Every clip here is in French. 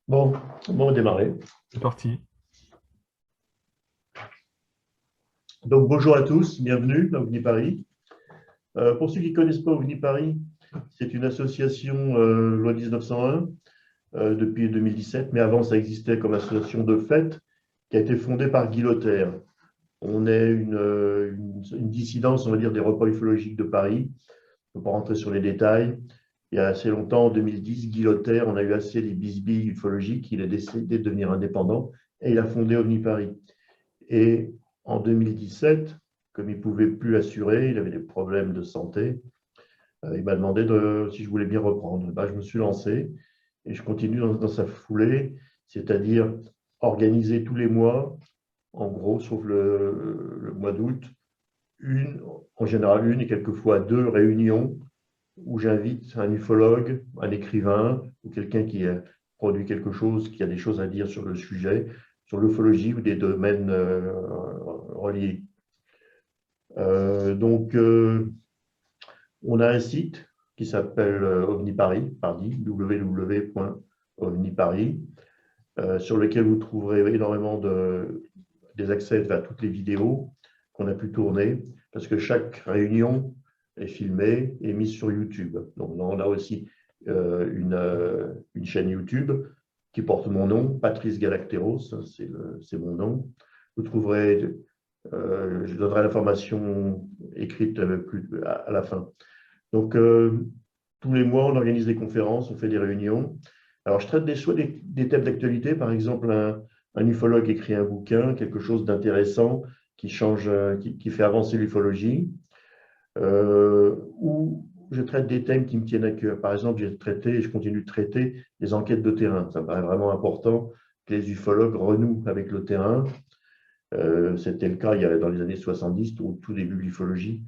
Bon, on va démarrer. C'est parti. Donc, bonjour à tous, bienvenue à OVNI Paris. Pour ceux qui ne connaissent pas OVNI Paris, c'est une association loi 1901 depuis 2017, mais avant, ça existait comme association de fait qui a été fondée par Guy Lothaire. On est une dissidence, on va dire, des repas ufologiques de Paris. Je ne peux pas rentrer sur les détails. Il y a assez longtemps, en 2010, Guy Lothaire, on a eu assez des bisbilles ufologiques. Il a décidé de devenir indépendant et il a fondé OVNI Paris. Et en 2017, comme il ne pouvait plus assurer, il avait des problèmes de santé, il m'a demandé si je voulais bien reprendre. Ben, je me suis lancé et je continue dans sa foulée, c'est-à-dire organiser tous les mois, en gros, sauf le mois d'août, en général une et quelquefois deux réunions où j'invite un ufologue, un écrivain ou quelqu'un qui a produit quelque chose, qui a des choses à dire sur le sujet, sur l'ufologie ou des domaines reliés. Donc, on a un site qui s'appelle OVNIParis, www.ovniparis, sur lequel vous trouverez énormément des accès vers toutes les vidéos qu'on a pu tourner, parce que chaque réunion est filmée et mise sur YouTube. Donc, on a aussi une chaîne YouTube qui porte mon nom, Patrice Galacteros, c'est mon nom. Vous trouverez, je donnerai l'information écrite à la fin. Donc, tous les mois, on organise des conférences, on fait des réunions. Alors, je traite soit des thèmes d'actualité, par exemple, un ufologue écrit un bouquin, quelque chose d'intéressant qui change, qui fait avancer l'ufologie, ou je traite des thèmes qui me tiennent à cœur. Par exemple, j'ai traité et je continue de traiter les enquêtes de terrain. Ça me paraît vraiment important que les ufologues renouent avec le terrain. C'était le cas dans les années 70, au tout début de l'ufologie.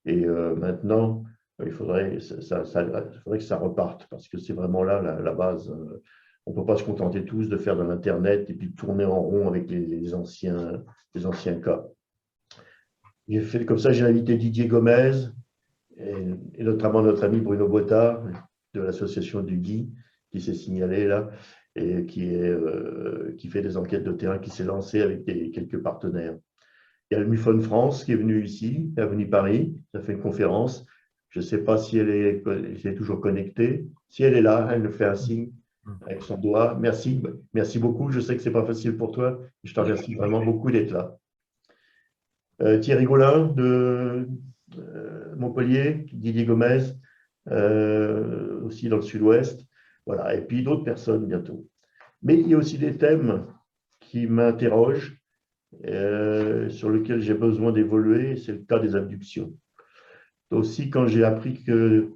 Et maintenant, il faudrait que ça reparte parce que c'est vraiment là la base. On ne peut pas se contenter tous de faire de l'Internet et puis de tourner en rond avec les anciens cas. J'ai fait comme ça, j'ai invité Didier Gomez et notamment notre ami Bruno Botta de l'association du Guy qui s'est signalé là et qui fait des enquêtes de terrain, qui s'est lancé avec quelques partenaires. Il y a le MUFON France qui est venu ici, est venu Paris, ça fait une conférence. Je ne sais pas si elle est toujours connectée. Si elle est là, elle me fait un signe avec son doigt. Merci, merci beaucoup. Je sais que ce n'est pas facile pour toi. Je te remercie vraiment beaucoup d'être là. Thierry Gaulin de Montpellier, Didier Gomez, aussi dans le sud-ouest. Voilà. Et puis d'autres personnes bientôt. Mais il y a aussi des thèmes qui m'interrogent, sur lesquels j'ai besoin d'évoluer. C'est le cas des abductions. Aussi, quand j'ai appris que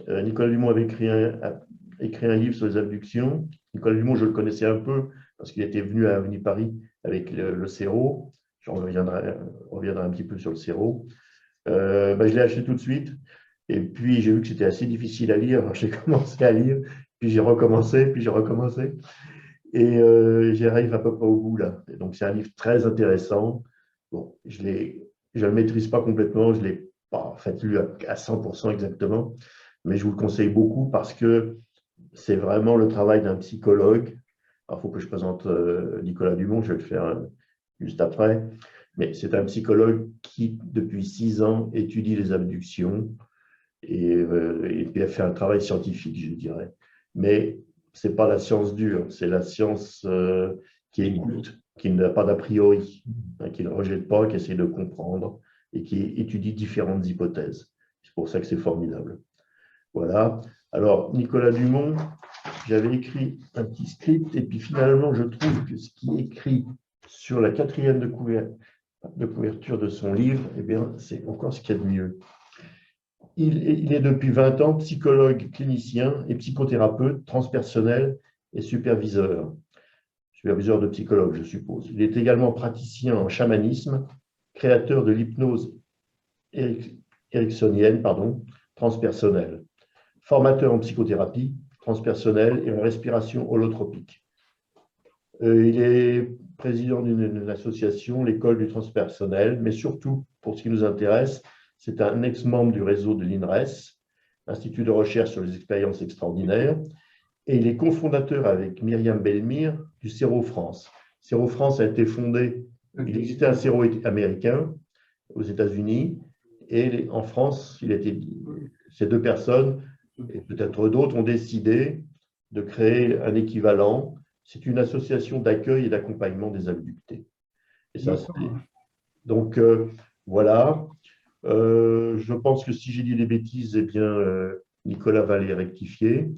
Nicolas Dumont avait écrit un livre sur les abductions, Nicolas Dumont, je le connaissais un peu parce qu'il était venu à Avenue Paris avec le Céro. Je reviendrai un petit peu sur le Céro. Ben, je l'ai acheté tout de suite. Et puis, j'ai vu que c'était assez difficile à lire. Alors, j'ai commencé à lire, puis j'ai recommencé, puis j'ai recommencé. Et j'arrive à peu près au bout là. Et donc, c'est un livre très intéressant. Bon, je ne le maîtrise pas complètement, je ne l'ai pas en fait lu à 100% exactement, mais je vous le conseille beaucoup parce que c'est vraiment le travail d'un psychologue. Alors, il faut que je présente Nicolas Dumont, je vais le faire juste après. Mais c'est un psychologue qui, depuis 6 ans, étudie les abductions et puis a fait un travail scientifique, je dirais. Mais ce n'est pas la science dure, c'est la science qui écoute, qui n'a pas d'a priori, hein, qui ne rejette pas, qui essaie de comprendre et qui étudie différentes hypothèses. C'est pour ça que c'est formidable. Voilà. Alors, Nicolas Dumont, j'avais écrit un petit script et puis finalement, je trouve que ce qui est écrit sur la quatrième de couverture de son livre, eh bien, c'est encore ce qu'il y a de mieux. Il est depuis 20 ans psychologue clinicien et psychothérapeute transpersonnel et superviseur de psychologue, je suppose. Il est également praticien en chamanisme, créateur de l'hypnose ericksonienne, transpersonnelle, formateur en psychothérapie transpersonnelle et en respiration holotropique. Il est président d'une association, l'École du transpersonnel, mais surtout, pour ce qui nous intéresse, c'est un ex-membre du réseau de l'INRES, Institut de recherche sur les expériences extraordinaires. et il est cofondateur avec Myriam Belmire du Cerveau France. Cerveau France a été fondé, il existait un Cerveau américain aux États-Unis, et en France, ces deux personnes, et peut-être d'autres, ont décidé de créer un équivalent. C'est une association d'accueil et d'accompagnement des abductés. Et ça, donc, voilà. Je pense que si j'ai dit des bêtises, eh bien, Nicolas va les rectifier.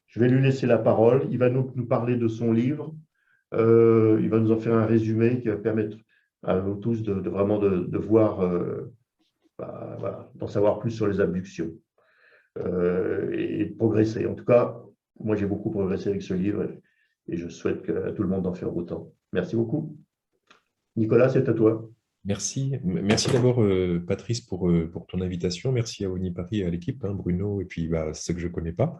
Je vais lui laisser la parole. Il va nous parler de son livre. Il va nous en faire un résumé qui va permettre à nous tous de vraiment de voir, voilà, d'en savoir plus sur les abductions et de progresser. En tout cas, moi, j'ai beaucoup progressé avec ce livre et je souhaite que tout le monde en fasse autant. Merci beaucoup. Nicolas, c'est à toi. Merci. Merci d'abord, Patrice, pour ton invitation. Merci à Oni Paris et à l'équipe, hein, Bruno, et puis ceux que je ne connais pas.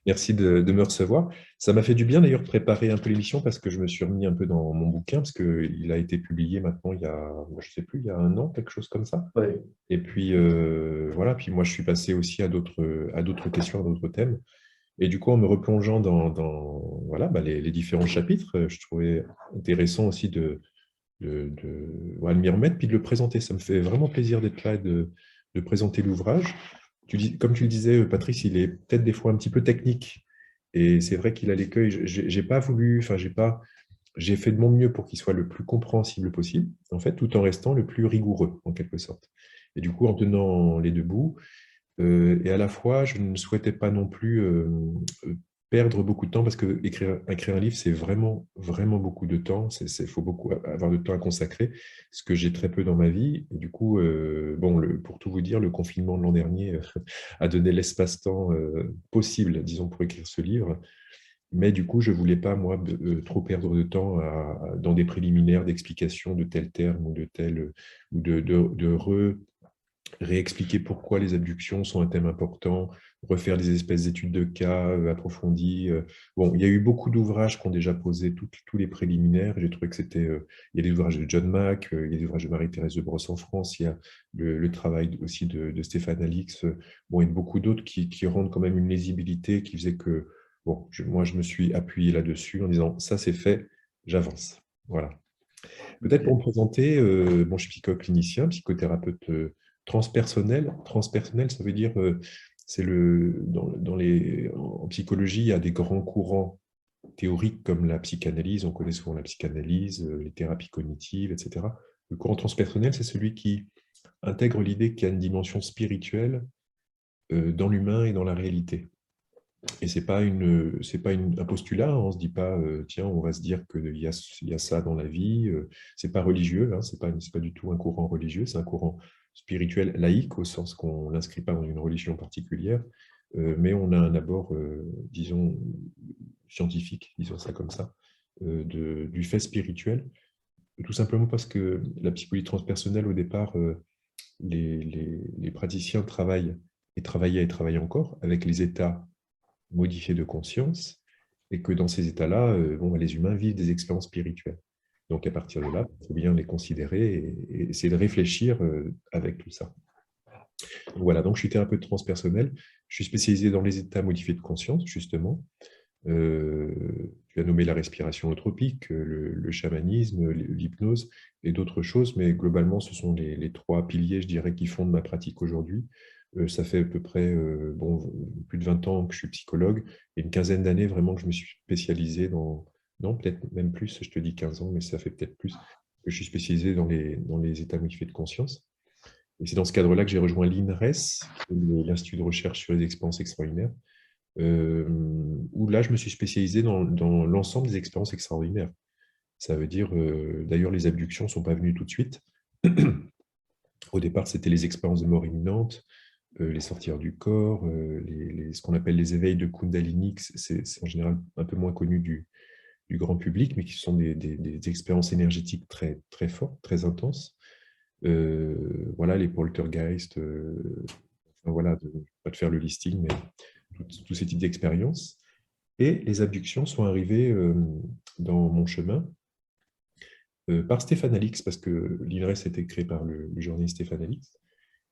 Merci de me recevoir. Ça m'a fait du bien d'ailleurs de préparer un peu l'émission parce que je me suis remis un peu dans mon bouquin, parce qu'il a été publié maintenant il y a, je sais plus, il y a un an, quelque chose comme ça. Ouais. Et puis voilà, puis moi je suis passé aussi à d'autres questions, à d'autres thèmes. Et du coup, en me replongeant dans voilà, les différents chapitres, je trouvais intéressant aussi de m'y remettre, puis de le présenter. Ça me fait vraiment plaisir d'être là et de présenter l'ouvrage. Comme tu le disais, Patrice, il est peut-être des fois un petit peu technique. Et c'est vrai qu'il a l'écueil. J'ai pas voulu, enfin, j'ai fait de mon mieux pour qu'il soit le plus compréhensible possible, en fait, tout en restant le plus rigoureux, en quelque sorte. Et du coup, en tenant les deux bouts, et à la fois, je ne souhaitais pas non plus perdre beaucoup de temps parce que écrire un livre, c'est vraiment, vraiment beaucoup de temps. Il faut beaucoup avoir de temps à consacrer, ce que j'ai très peu dans ma vie. Et du coup, bon, pour tout vous dire, le confinement de l'an dernier a donné l'espace-temps possible, disons, pour écrire ce livre. Mais du coup, je ne voulais pas, moi, trop perdre de temps dans des préliminaires d'explication de tel terme ou de tel, ou de réexpliquer pourquoi les abductions sont un thème important, refaire des espèces d'études de cas approfondies. Bon, il y a eu beaucoup d'ouvrages qui ont déjà posé tous les préliminaires. J'ai trouvé que c'était... il y a des ouvrages de John Mack, il y a des ouvrages de Marie-Thérèse de Brosse en France, il y a le travail aussi de Stéphane Alix, bon, et de beaucoup d'autres qui rendent quand même une lisibilité qui faisait que, bon, moi, je me suis appuyé là-dessus en disant, ça c'est fait, j'avance. Voilà. Peut-être pour me présenter, bon, je suis psychologue clinicien, psychothérapeute transpersonnel. Transpersonnel, ça veut dire, en psychologie, il y a des grands courants théoriques comme la psychanalyse, on connaît souvent la psychanalyse, les thérapies cognitives, etc. Le courant transpersonnel, c'est celui qui intègre l'idée qu'il y a une dimension spirituelle dans l'humain et dans la réalité. Et c'est pas un postulat, hein, on ne se dit pas, tiens, on va se dire qu'il y a ça dans la vie. C'est pas religieux, hein, c'est pas du tout un courant religieux, c'est un courant spirituel laïque, au sens qu'on n'inscrit pas dans une religion particulière, mais on a un abord, disons, scientifique, disons ça comme ça, du fait spirituel, tout simplement parce que la psychologie transpersonnelle, au départ, les praticiens travaillent et travaillent encore avec les états modifiés de conscience, et que dans ces états-là, bon, les humains vivent des expériences spirituelles. Donc à partir de là, il faut bien les considérer et essayer de réfléchir avec tout ça. Donc, voilà, donc je suis thérapeute transpersonnel, je suis spécialisé dans les états modifiés de conscience, justement. Tu as nommé la respiration holotropique, le chamanisme, l'hypnose et d'autres choses, mais globalement, ce sont les trois piliers, je dirais, qui fondent ma pratique aujourd'hui. Ça fait à peu près bon, plus de 20 ans que je suis psychologue et une quinzaine d'années vraiment que je me suis spécialisé non, peut-être même plus, je te dis 15 ans, mais ça fait peut-être plus, que je suis spécialisé dans les états modifiés de conscience. Et c'est dans ce cadre-là que j'ai rejoint l'INRES, l'Institut de recherche sur les expériences extraordinaires, où là, je me suis spécialisé dans l'ensemble des expériences extraordinaires. Ça veut dire, d'ailleurs, les abductions ne sont pas venues tout de suite. Au départ, c'était les expériences de mort imminente, les sorties hors du corps, ce qu'on appelle les éveils de Kundalini, c'est en général un peu moins connu du grand public, mais qui sont des expériences énergétiques très, très fortes, très intenses. Voilà, les poltergeists, enfin, voilà, je ne vais pas te faire le listing, mais tous ces types d'expériences. Et les abductions sont arrivées dans mon chemin par Stéphane Alix, parce que l'INRES a été créé par le journaliste Stéphane Alix.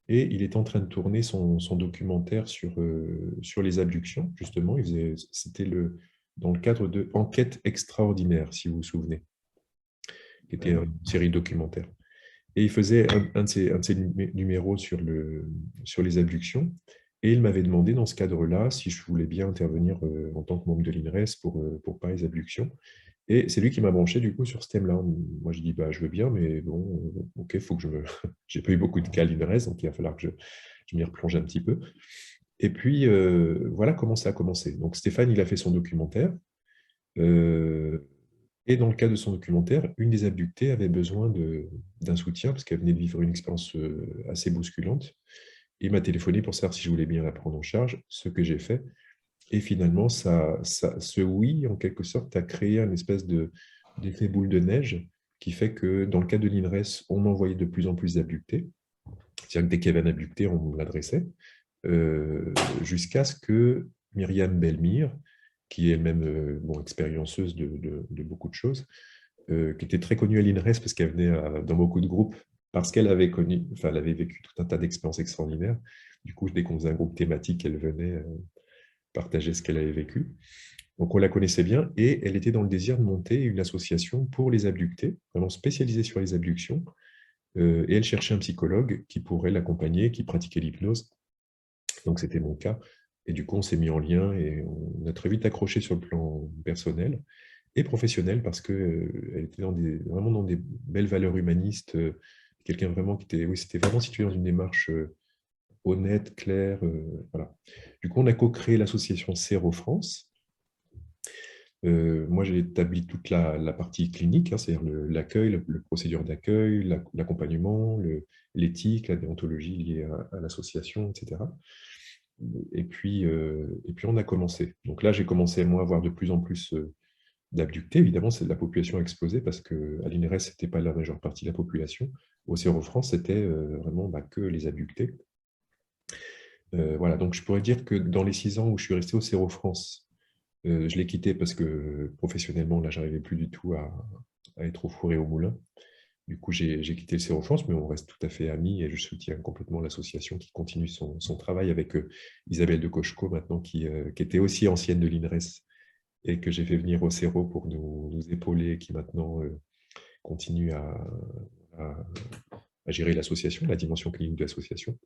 et il est en train de tourner son documentaire sur les abductions, justement. C'était dans le cadre de Enquête extraordinaire, si vous vous souvenez, qui était Ouais. une série documentaire. Et il faisait un de ses numéros sur les abductions. Et il m'avait demandé dans ce cadre-là si je voulais bien intervenir en tant que membre de l'INRES pour parler des abductions. Et c'est lui qui m'a branché du coup sur ce thème-là. Moi, je dis, bah, je veux bien, mais bon, ok, faut que je me. J'ai pas eu beaucoup de cas à l'INRES, donc il va falloir que je m'y replonge un petit peu. Et puis, voilà comment ça a commencé. Donc, Stéphane, il a fait son documentaire. euh, et dans le cas de son documentaire, une des abductées avait besoin d'un soutien parce qu'elle venait de vivre une expérience assez bousculante. Il m'a téléphoné pour savoir si je voulais bien la prendre en charge, ce que j'ai fait. Et finalement, ce oui, en quelque sorte, a créé une espèce d'effet boule de neige qui fait que dans le cas de l'INRES, on envoyait de plus en plus d'abductés. C'est-à-dire que dès qu'il y avait un abducté, on me l'adressait, jusqu'à ce que Myriam Belmire, qui est elle-même bon, expériencieuse de beaucoup de choses, qui était très connue à l'INRES parce qu'elle venait dans beaucoup de groupes, parce qu'elle avait connu, enfin, elle avait vécu tout un tas d'expériences extraordinaires. Du coup, dès qu'on faisait un groupe thématique, elle venait partager ce qu'elle avait vécu. Donc, on la connaissait bien et elle était dans le désir de monter une association pour les abductés, vraiment spécialisée sur les abductions. Et elle cherchait un psychologue qui pourrait l'accompagner, qui pratiquait l'hypnose. Donc, c'était mon cas. Et du coup, on s'est mis en lien et on a très vite accroché sur le plan personnel et professionnel parce qu'elle était vraiment dans des belles valeurs humanistes. Quelqu'un vraiment qui était, oui, c'était vraiment situé dans une démarche honnête, claire. Voilà. Du coup, on a co-créé l'association Céro France. Moi, j'ai établi toute la partie clinique, hein, c'est-à-dire l'accueil, le procédure d'accueil, l'accompagnement, l'éthique, la déontologie liée à l'association, etc. Et puis, on a commencé. Donc là, j'ai commencé, moi, à avoir de plus en plus d'abductés. Évidemment, la population a explosé parce qu'à l'INRES, ce n'était pas la majeure partie de la population. Au CERO France, c'était vraiment que les abductés. Voilà, donc je pourrais dire que dans les 6 ans où je suis resté au CERO France, je l'ai quitté parce que professionnellement, là, j'arrivais plus du tout à être au four et au moulin. Du coup, j'ai quitté le CERO France, mais on reste tout à fait amis et je soutiens complètement l'association qui continue son travail avec Isabelle de Cocheco maintenant, qui était aussi ancienne de l'INRES et que j'ai fait venir au CERO pour nous épauler et qui maintenant continue à- à gérer l'association, la dimension clinique de l'association.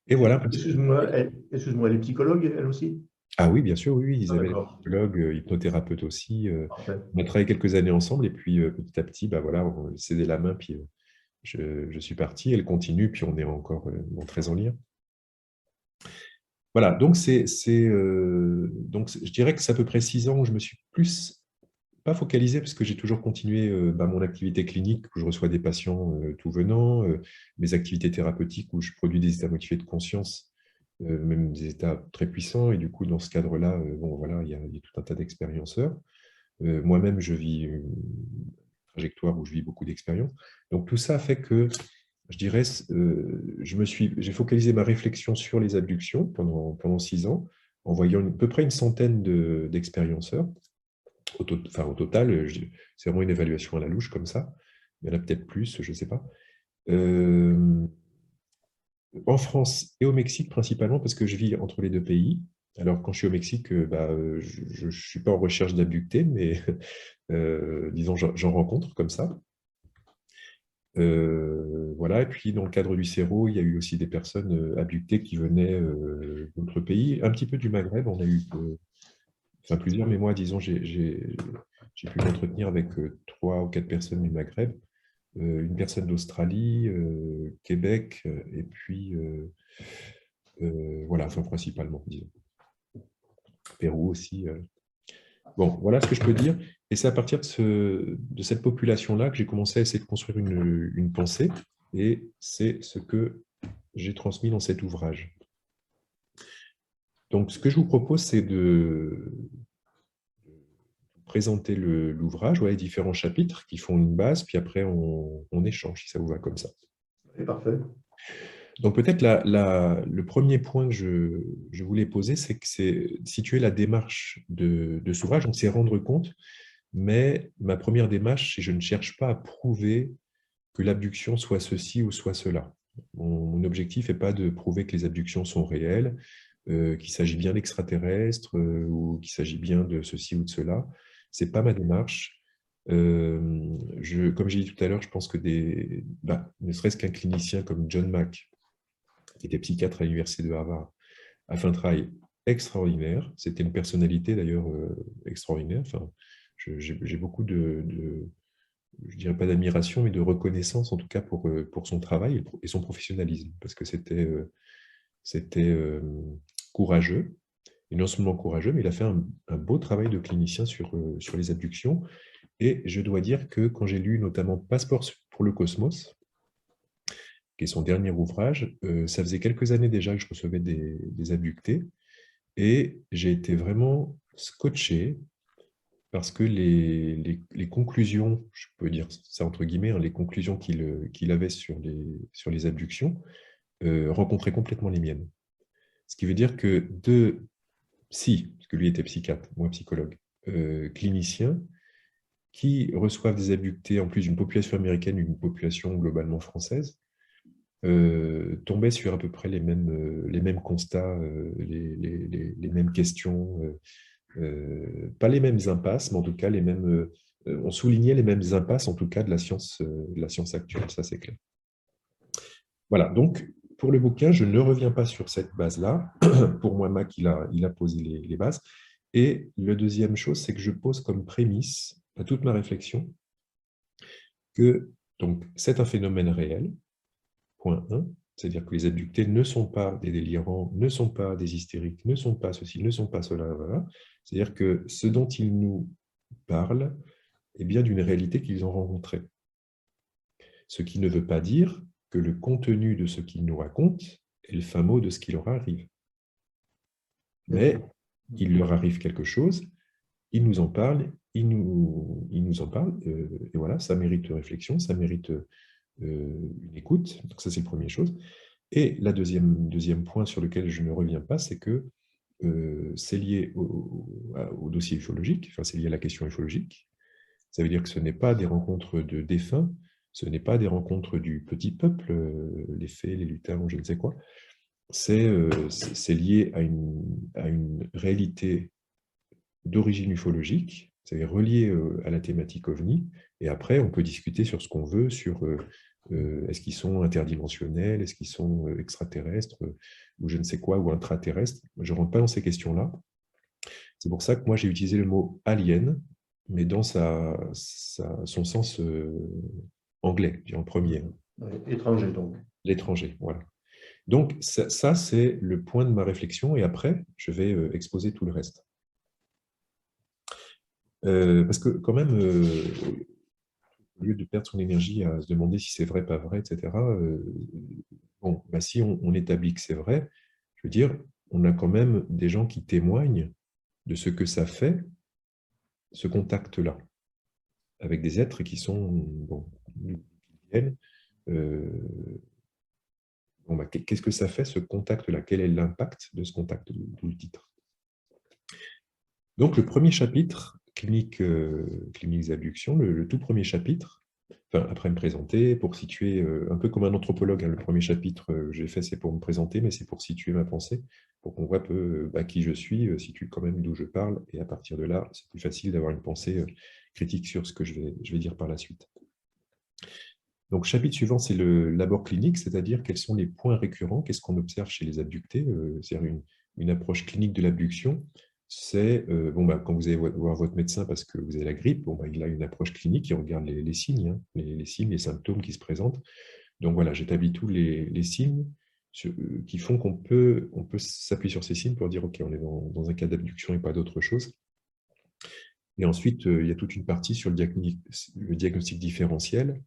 Et voilà. Excuse-moi, elle est psychologue, elle aussi? Ah oui, bien sûr, oui, oui, Ah, Isabelle est d'accord. psychologue, hypnothérapeute aussi. Parfait. On a travaillé quelques années ensemble et puis petit à petit, bah voilà, on s'est cédé la main, puis je suis parti, elle continue, puis on est encore très en lien. Voilà, donc je dirais que c'est à peu près 6 ans où je me suis plus, pas focalisé, parce que j'ai toujours continué mon activité clinique, où je reçois des patients tout venant, mes activités thérapeutiques, où je produis des états motivés de conscience, même des états très puissants, et du coup, dans ce cadre-là, bon, voilà, il y a tout un tas d'expérienceurs. Moi-même, je vis une trajectoire où je vis beaucoup d'expériences. Donc, tout ça fait que, je dirais, j'ai focalisé ma réflexion sur les abductions pendant 6 ans, en voyant à peu près une centaine d'expérienceurs. Enfin, au total, c'est vraiment une évaluation à la louche comme ça. Il y en a peut-être plus, je ne sais pas. Euh, En France et au Mexique principalement, parce que je vis entre les deux pays. Alors, quand je suis au Mexique, je ne suis pas en recherche d'abductés, mais disons, j'en rencontre comme ça. Voilà. Et puis, dans le cadre du CERO, il y a eu aussi des personnes abductées qui venaient d'autres pays, un petit peu du Maghreb. On a eu enfin, plusieurs, mais moi, disons, j'ai pu m'entretenir avec 3 ou 4 personnes du Maghreb, une personne d'Australie, Québec, et puis voilà, enfin principalement, disons. Pérou aussi. Bon, voilà ce que je peux dire. Et c'est à partir de cette population-là que j'ai commencé à essayer de construire une pensée, et c'est ce que j'ai transmis dans cet ouvrage. Donc, ce que je vous propose, c'est de présenter l'ouvrage, ouais, les différents chapitres qui font une base, puis après on échange, si ça vous va comme ça. C'est parfait. Donc peut-être le premier point que je voulais poser, c'est que c'est situer la démarche de cet ouvrage, on s'est rendre compte, mais ma première démarche, c'est que je ne cherche pas à prouver que l'abduction soit ceci ou soit cela. Mon objectif n'est pas de prouver que les abductions sont réelles, qu'il s'agit bien d'extraterrestres ou qu'il s'agit bien de ceci ou de cela. Ce n'est pas ma démarche. Comme j'ai dit tout à l'heure, je pense que ne serait-ce qu'un clinicien comme John Mack, qui était psychiatre à l'université de Harvard, a fait un travail extraordinaire. C'était une personnalité d'ailleurs extraordinaire. Enfin, j'ai beaucoup je dirais pas d'admiration, mais de reconnaissance en tout cas pour son travail et son professionnalisme, parce que c'était courageux, et non seulement courageux, mais il a fait un beau travail de clinicien sur les abductions. Et je dois dire que quand j'ai lu notamment Passeport pour le cosmos, qui est son dernier ouvrage, ça faisait quelques années déjà que je recevais des abductés, et j'ai été vraiment scotché parce que les conclusions, je peux dire ça entre guillemets, hein, les conclusions qu'il avait sur les abductions rencontraient complètement les miennes. Ce qui veut dire que parce que lui était psychiatre, moi psychologue, clinicien, qui reçoivent des abductés, en plus d'une population américaine, une population globalement française, tombaient sur à peu près les mêmes constats, les mêmes questions, pas les mêmes impasses, mais en tout cas on soulignait les mêmes impasses, en tout cas de la science actuelle, ça c'est clair. Voilà, donc pour le bouquin, je ne reviens pas sur cette base-là. Pour moi, Mac, il a posé les bases. Et la deuxième chose, c'est que je pose comme prémisse à toute ma réflexion que donc, c'est un phénomène réel, point 1, c'est-à-dire que les abductés ne sont pas des délirants, ne sont pas des hystériques, ne sont pas ceci, ne sont pas cela, voilà. C'est-à-dire que ce dont ils nous parlent est bien d'une réalité qu'ils ont rencontrée. Ce qui ne veut pas dire que le contenu de ce qu'ils nous racontent est le fin mot de ce qui leur arrive. Mais il leur arrive quelque chose, ils nous en parlent, ils nous en parlent, et voilà, ça mérite réflexion, ça mérite une écoute. Donc ça, c'est la première chose. Et la deuxième point sur lequel je ne reviens pas, c'est que c'est lié au dossier ufologique, enfin c'est lié à la question ufologique. Ça veut dire que ce n'est pas des rencontres de défunts, ce n'est pas des rencontres du petit peuple, les fées, les lutins, ou je ne sais quoi. C'est lié à une réalité d'origine ufologique, c'est relié à la thématique OVNI, et après on peut discuter sur ce qu'on veut, sur est-ce qu'ils sont interdimensionnels, est-ce qu'ils sont extraterrestres, ou je ne sais quoi, ou intraterrestres. Je ne rentre pas dans ces questions-là. C'est pour ça que moi j'ai utilisé le mot alien, mais dans son sens anglais, en premier. Étranger, donc. L'étranger, voilà. Donc ça c'est le point de ma réflexion, et après je vais exposer tout le reste. Parce que quand même, au lieu de perdre son énergie à se demander si c'est vrai, pas vrai, etc., bon, bah, si on établit que c'est vrai, je veux dire, on a quand même des gens qui témoignent de ce que ça fait, ce contact-là, avec des êtres qui sont, bon, bon, bah, qu'est-ce que ça fait, ce contact-là? Quel est l'impact de ce contact, d'où le titre? Donc, le premier chapitre, cliniques d'abduction, le tout premier chapitre, enfin, après me présenter, pour situer, un peu comme un anthropologue, hein, le premier chapitre que j'ai fait, c'est pour me présenter, mais c'est pour situer ma pensée, pour qu'on voit un peu qui je suis, situe quand même d'où je parle, et à partir de là, c'est plus facile d'avoir une pensée critique sur ce que je vais dire par la suite. Donc, chapitre suivant, c'est l'abord clinique, c'est-à-dire quels sont les points récurrents, qu'est-ce qu'on observe chez les abductés, c'est-à-dire une approche clinique de l'abduction. C'est, bon, bah, quand vous allez voir votre médecin parce que vous avez la grippe, bon, bah, il a une approche clinique, il regarde les signes, hein, les signes, les symptômes qui se présentent. Donc voilà, j'établis tous les signes qui font qu'on peut s'appuyer sur ces signes pour dire, OK, on est dans un cas d'abduction et pas d'autre chose. Et ensuite, il y a toute une partie sur le diagnostic différentiel.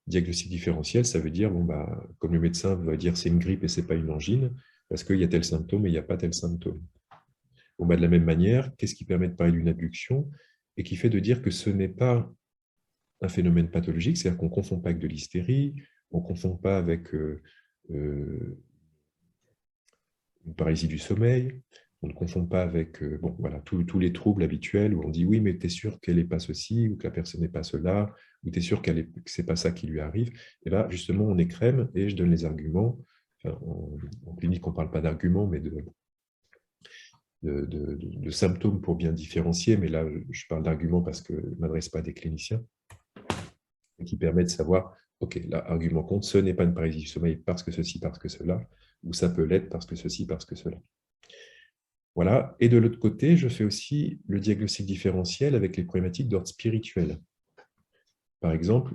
Diagnostic différentiel, ça veut dire, bon, bah, comme le médecin va dire c'est une grippe et ce n'est pas une angine, parce qu'il y a tel symptôme et il n'y a pas tel symptôme. Bon, bah, de la même manière, qu'est-ce qui permet de parler d'une abduction et qui fait de dire que ce n'est pas un phénomène pathologique, c'est-à-dire qu'on ne confond pas avec de l'hystérie, on ne confond pas avec une paralysie du sommeil, On ne confond pas avec bon, voilà, tous les troubles habituels où on dit oui, mais tu es sûr qu'elle n'est pas ceci, ou que la personne n'est pas cela, ou tu es sûr que ce n'est pas ça qui lui arrive. Et là, justement, on écrème et je donne les arguments. Enfin, en clinique, on ne parle pas d'arguments, mais de symptômes pour bien différencier. Mais là, je parle d'arguments parce que je ne m'adresse pas à des cliniciens, qui permet de savoir, OK, là, argument compte, ce n'est pas une paralysie du sommeil parce que ceci, parce que cela, ou ça peut l'être parce que ceci, parce que cela. Voilà. Et de l'autre côté, je fais aussi le diagnostic différentiel avec les problématiques d'ordre spirituel. Par exemple,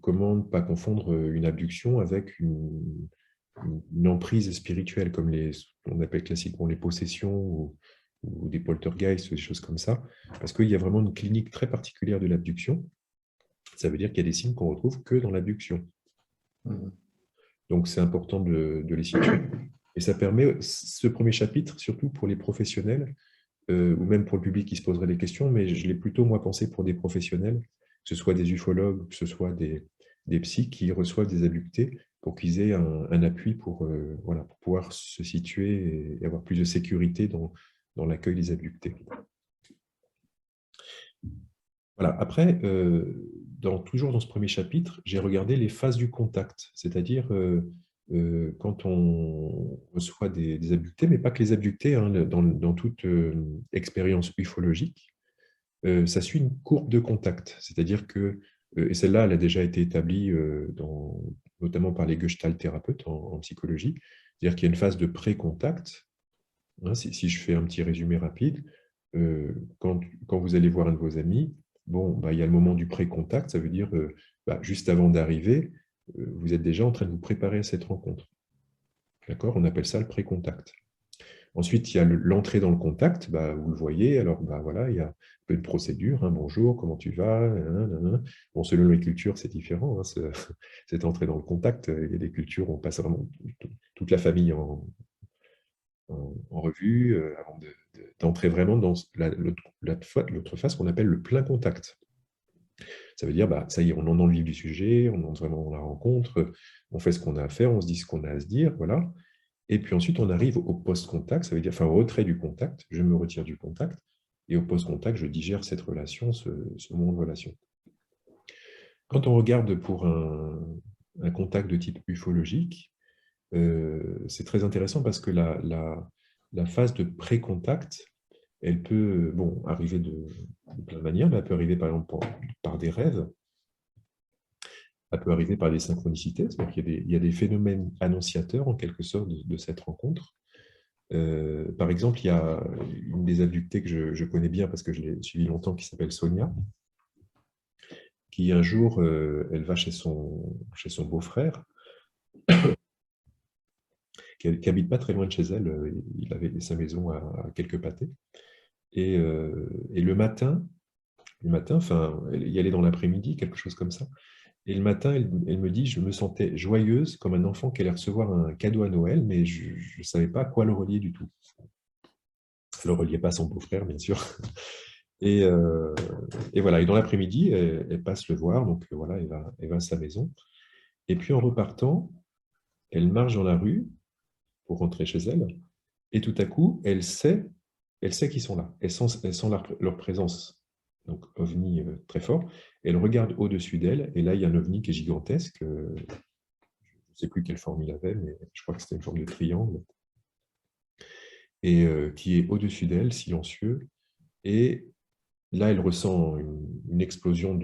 comment ne pas confondre une abduction avec une emprise spirituelle, comme on appelle classiquement les possessions ou des poltergeists, ou des choses comme ça, parce qu'il y a vraiment une clinique très particulière de l'abduction. Ça veut dire qu'il y a des signes qu'on retrouve que dans l'abduction. Donc, c'est important de les situer. Et ça permet, ce premier chapitre, surtout pour les professionnels, ou même pour le public qui se poserait des questions, mais je l'ai plutôt, moi, pensé pour des professionnels, que ce soit des ufologues, que ce soit des psys qui reçoivent des abductés, pour qu'ils aient un appui pour, voilà, pour pouvoir se situer et avoir plus de sécurité dans l'accueil des abductés. Voilà. Après, toujours dans ce premier chapitre, j'ai regardé les phases du contact, c'est-à-dire quand on reçoit des abductés, mais pas que les abductés, hein, dans toute expérience ufologique, ça suit une courbe de contact, c'est-à-dire que, et celle-là, elle a déjà été établie notamment par les Gestalt thérapeutes en psychologie, c'est-à-dire qu'il y a une phase de pré-contact, hein, si je fais un petit résumé rapide, quand vous allez voir un de vos amis, bon, bah, il y a le moment du pré-contact, ça veut dire juste avant d'arriver, vous êtes déjà en train de vous préparer à cette rencontre. D'accord? On appelle ça le pré-contact. Ensuite, il y a l'entrée dans le contact, vous le voyez, alors voilà, il y a un peu de procédure, hein, bonjour, comment tu vas? Bon, selon les cultures, c'est différent, hein, cette entrée dans le contact, il y a des cultures où on passe vraiment toute la famille en revue, avant d'entrer vraiment dans l'autre phase qu'on appelle le plein contact. Ça veut dire, ça y est, on entre dans le vif du sujet, on entre vraiment dans la rencontre, on fait ce qu'on a à faire, on se dit ce qu'on a à se dire, voilà. Et puis ensuite, on arrive au post-contact, ça veut dire, enfin, au retrait du contact, je me retire du contact, et au post-contact, je digère cette relation, ce moment de relation. Quand on regarde pour un contact de type ufologique, c'est très intéressant parce que la phase de pré-contact, elle peut arriver de plein de manières, mais elle peut arriver par exemple par des rêves, elle peut arriver par des synchronicités, c'est-à-dire qu'il y a des phénomènes annonciateurs en quelque sorte de cette rencontre. Par exemple, il y a une des abductées que je connais bien parce que je l'ai suivie longtemps, qui s'appelle Sonia, qui un jour, elle va chez son beau-frère, qui n'habite pas très loin de chez elle, il avait sa maison à quelques pâtés. Et le matin, enfin, elle y allait dans l'après-midi, quelque chose comme ça. Et le matin, elle me dit, je me sentais joyeuse comme un enfant qui allait recevoir un cadeau à Noël, mais je ne savais pas à quoi le relier du tout. Elle ne le reliait pas à son beau-frère, bien sûr. Et voilà. Et dans l'après-midi, elle passe le voir, donc voilà, elle va à sa maison. Et puis en repartant, elle marche dans la rue pour rentrer chez elle. Et tout à coup, elle sait qu'ils sont là. Elle sent leur présence. Donc, ovni très fort. Elle regarde au-dessus d'elle, et là, il y a un ovni qui est gigantesque. Je ne sais plus quelle forme il avait, mais je crois que c'était une forme de triangle. Et qui est au-dessus d'elle, silencieux. Et là, elle ressent une explosion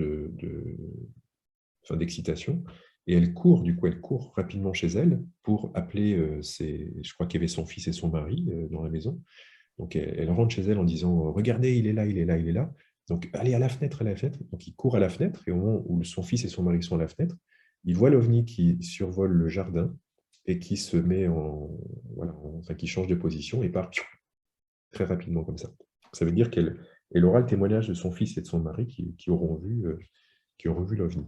d'excitation. Et elle court, du coup, elle court rapidement chez elle pour appeler je crois qu'il y avait son fils et son mari dans la maison. Donc, elle rentre chez elle en disant « Regardez, il est là, il est là, il est là ». Donc, allez à la fenêtre, à la fenêtre. Donc, il court à la fenêtre, et au moment où son fils et son mari sont à la fenêtre, il voit l'OVNI qui survole le jardin et qui se met enfin, qui change de position et part très rapidement comme ça. Ça veut dire qu'elle aura le témoignage de son fils et de son mari qui auront vu l'OVNI.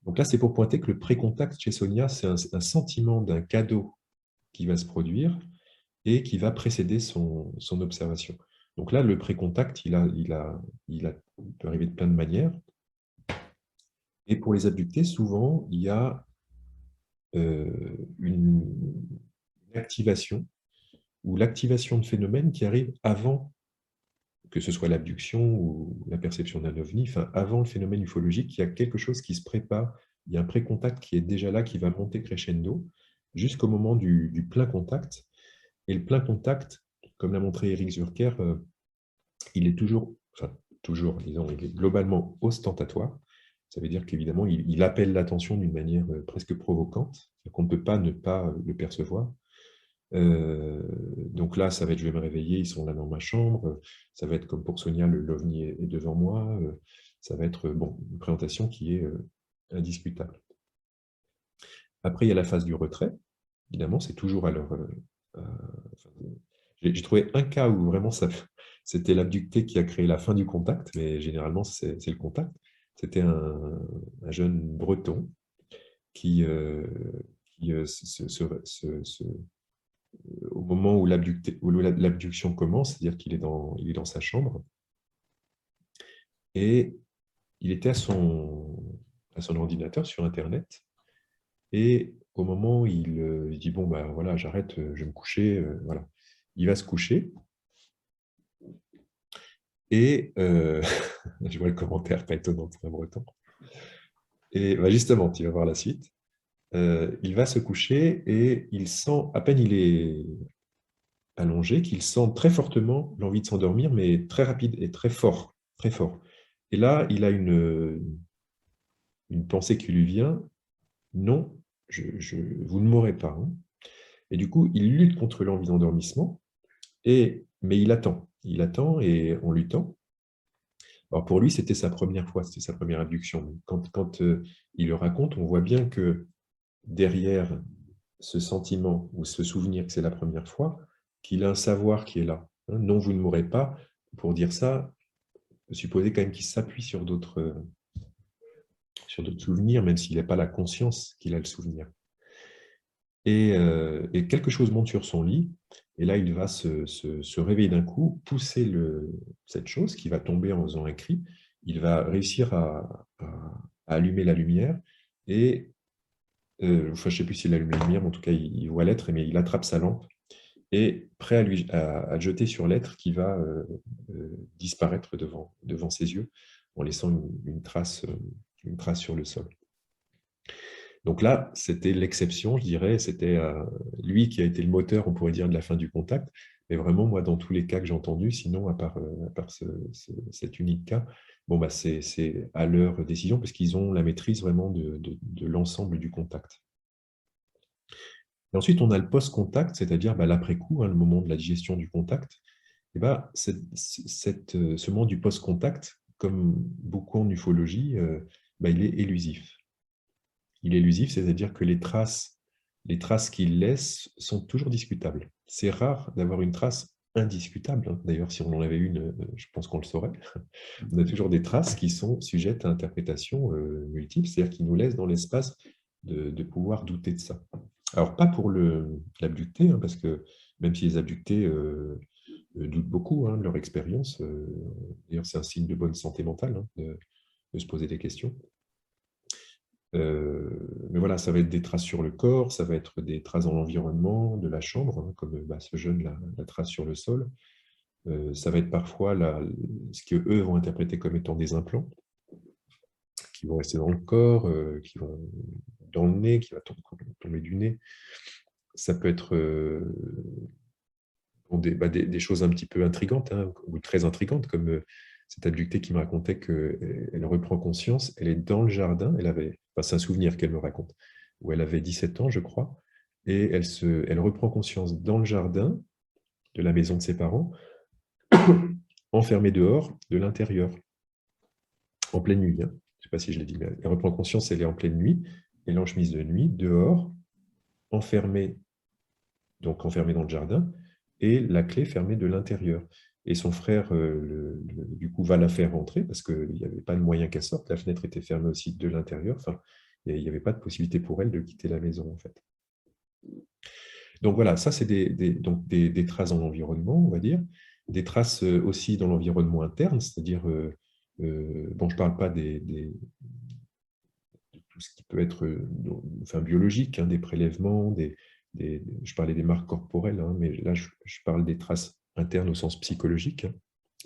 Donc là, c'est pour pointer que le pré-contact chez Sonia, c'est un sentiment d'un cadeau qui va se produire et qui va précéder son observation. Donc là, le pré-contact, il peut arriver de plein de manières. Et pour les abductés, souvent, il y a une activation ou l'activation de phénomènes qui arrivent avant, que ce soit l'abduction ou la perception d'un ovni, enfin, avant le phénomène ufologique, il y a quelque chose qui se prépare, il y a un pré-contact qui est déjà là, qui va monter crescendo, jusqu'au moment du plein contact. Et le plein contact, comme l'a montré Eric Zurker, il est toujours, enfin, toujours, disons, il est globalement ostentatoire. Ça veut dire qu'évidemment, il appelle l'attention d'une manière presque provocante, qu'on ne peut pas ne pas le percevoir. Donc là, ça va être, je vais me réveiller, ils sont là dans ma chambre. Ça va être comme pour Sonia, l'OVNI est devant moi. Ça va être bon, une présentation qui est indiscutable. Après, il y a la phase du retrait. Évidemment, c'est toujours à leur... j'ai trouvé un cas où vraiment c'était l'abducté qui a créé la fin du contact, mais généralement, c'est le contact. C'était un jeune breton qui, au moment où l'abduction commence, c'est-à-dire qu'il est il est dans sa chambre, et il était à son ordinateur sur Internet, et au moment où il dit, bon, ben voilà, j'arrête, je vais me coucher, voilà. Il va se coucher, et je vois le commentaire pas étonnant pour un breton. Et bah justement, tu vas voir la suite. Il va se coucher et il sent, à peine il est allongé, qu'il sent très fortement l'envie de s'endormir, mais très rapide et très fort, très fort. Et là, il a une pensée qui lui vient, non, vous ne m'aurez pas, hein. Et du coup, il lutte contre l'envie d'endormissement, mais il attend et on lui tend. Alors pour lui, c'était sa première fois, c'était sa première abduction. Quand il le raconte, on voit bien que derrière ce sentiment ou ce souvenir que c'est la première fois, qu'il a un savoir qui est là. Hein, non, vous ne m'aurez pas. Pour dire ça, il faut supposer quand même qu'il s'appuie sur d'autres souvenirs, même s'il n'a pas la conscience qu'il a le souvenir. Et quelque chose monte sur son lit, et là, il va se réveiller d'un coup, pousser cette chose qui va tomber en faisant un cri. Il va réussir à allumer la lumière, et enfin, je ne sais plus s'il allume la lumière, mais en tout cas, il voit l'être, mais il attrape sa lampe, et prêt à jeter sur l'être qui va disparaître devant ses yeux, en laissant une trace sur le sol. Donc là, c'était l'exception, je dirais, c'était lui qui a été le moteur, on pourrait dire, de la fin du contact. Mais vraiment, moi, dans tous les cas que j'ai entendus, sinon, à part cet unique cas, bon, bah, c'est à leur décision, parce qu'ils ont la maîtrise vraiment de l'ensemble du contact. Et ensuite, on a le post-contact, c'est-à-dire bah, l'après-coup, hein, le moment de la digestion du contact. Et bah, ce moment du post-contact, comme beaucoup en ufologie, bah, il est élusif. Il est élusif, c'est-à-dire que les traces qu'il laisse sont toujours discutables. C'est rare d'avoir une trace indiscutable, hein. D'ailleurs, si on en avait une, je pense qu'on le saurait. On a toujours des traces qui sont sujettes à interprétation multiple, c'est-à-dire qui nous laissent dans l'espace de pouvoir douter de ça. Alors, pas pour l'abducté, hein, parce que même si les abductés doutent beaucoup, hein, de leur expérience, d'ailleurs, c'est un signe de bonne santé mentale, hein, de se poser des questions. Mais voilà, ça va être des traces sur le corps, ça va être des traces dans l'environnement, de la chambre, hein, comme bah, ce jeune, la trace sur le sol. Ça va être parfois ce qu'eux vont interpréter comme étant des implants, qui vont rester dans le corps, qui vont dans le nez, qui va tomber du nez. Ça peut être des choses un petit peu intrigantes, hein, ou très intrigantes, comme cette abductée qui me racontait qu'elle reprend conscience, elle est dans le jardin, c'est un souvenir qu'elle me raconte, où elle avait 17 ans, je crois, et elle reprend conscience dans le jardin de la maison de ses parents, enfermée dehors, de l'intérieur, en pleine nuit. Hein. Je ne sais pas si je l'ai dit, mais elle reprend conscience, elle est en pleine nuit, elle est en chemise de nuit, dehors, enfermée dans le jardin, et la clé fermée de l'intérieur. Et son frère, du coup, va la faire rentrer, parce qu'il n'y avait pas de moyen qu'elle sorte, la fenêtre était fermée aussi de l'intérieur, enfin, il n'y avait pas de possibilité pour elle de quitter la maison, en fait. Donc voilà, ça c'est des traces dans l'environnement, on va dire, des traces aussi dans l'environnement interne, c'est-à-dire, bon, je ne parle pas de tout ce qui peut être enfin, biologique, hein, des prélèvements, je parlais des marques corporelles, hein, mais là, je parle des traces internes au sens psychologique. Hein.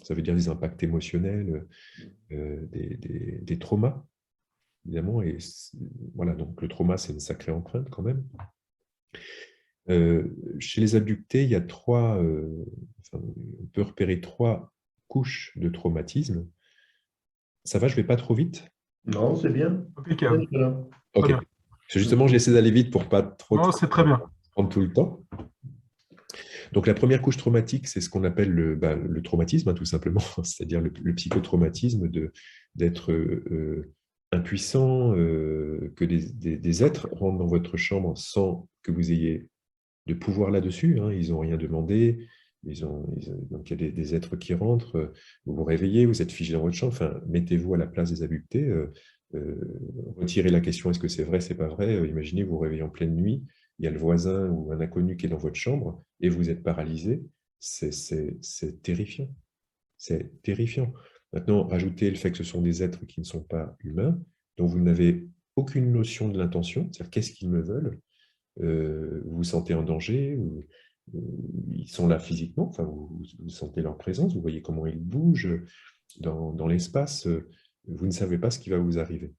Ça veut dire des impacts émotionnels, des traumas, évidemment. Et voilà, donc le trauma, c'est une sacrée empreinte quand même. Chez les abductés, il y a on peut repérer 3 couches de traumatisme. Ça va, je ne vais pas trop vite? Non, c'est bien. Impeccable. Très Ok. bien. Justement, j'essaie d'aller vite pour pas trop Non, c'est très bien. prendre tout le temps. Donc, la première couche traumatique, c'est ce qu'on appelle le traumatisme, hein, tout simplement, c'est-à-dire le psychotraumatisme d'être impuissant, que des êtres rentrent dans votre chambre sans que vous ayez de pouvoir là-dessus. Hein, ils n'ont rien demandé. Donc, il y a des êtres qui rentrent, vous vous réveillez, vous êtes figé dans votre chambre. Enfin, mettez-vous à la place des abductés. Retirez la question, est-ce que c'est vrai, c'est pas vrai. Imaginez, vous vous réveillez en pleine nuit, il y a le voisin ou un inconnu qui est dans votre chambre et vous êtes paralysé. C'est terrifiant. C'est terrifiant. Maintenant, rajoutez le fait que ce sont des êtres qui ne sont pas humains, dont vous n'avez aucune notion de l'intention, c'est-à-dire qu'est-ce qu'ils me veulent. Vous vous sentez en danger, ils sont là physiquement, enfin, vous sentez leur présence, vous voyez comment ils bougent dans l'espace, vous ne savez pas ce qui va vous arriver.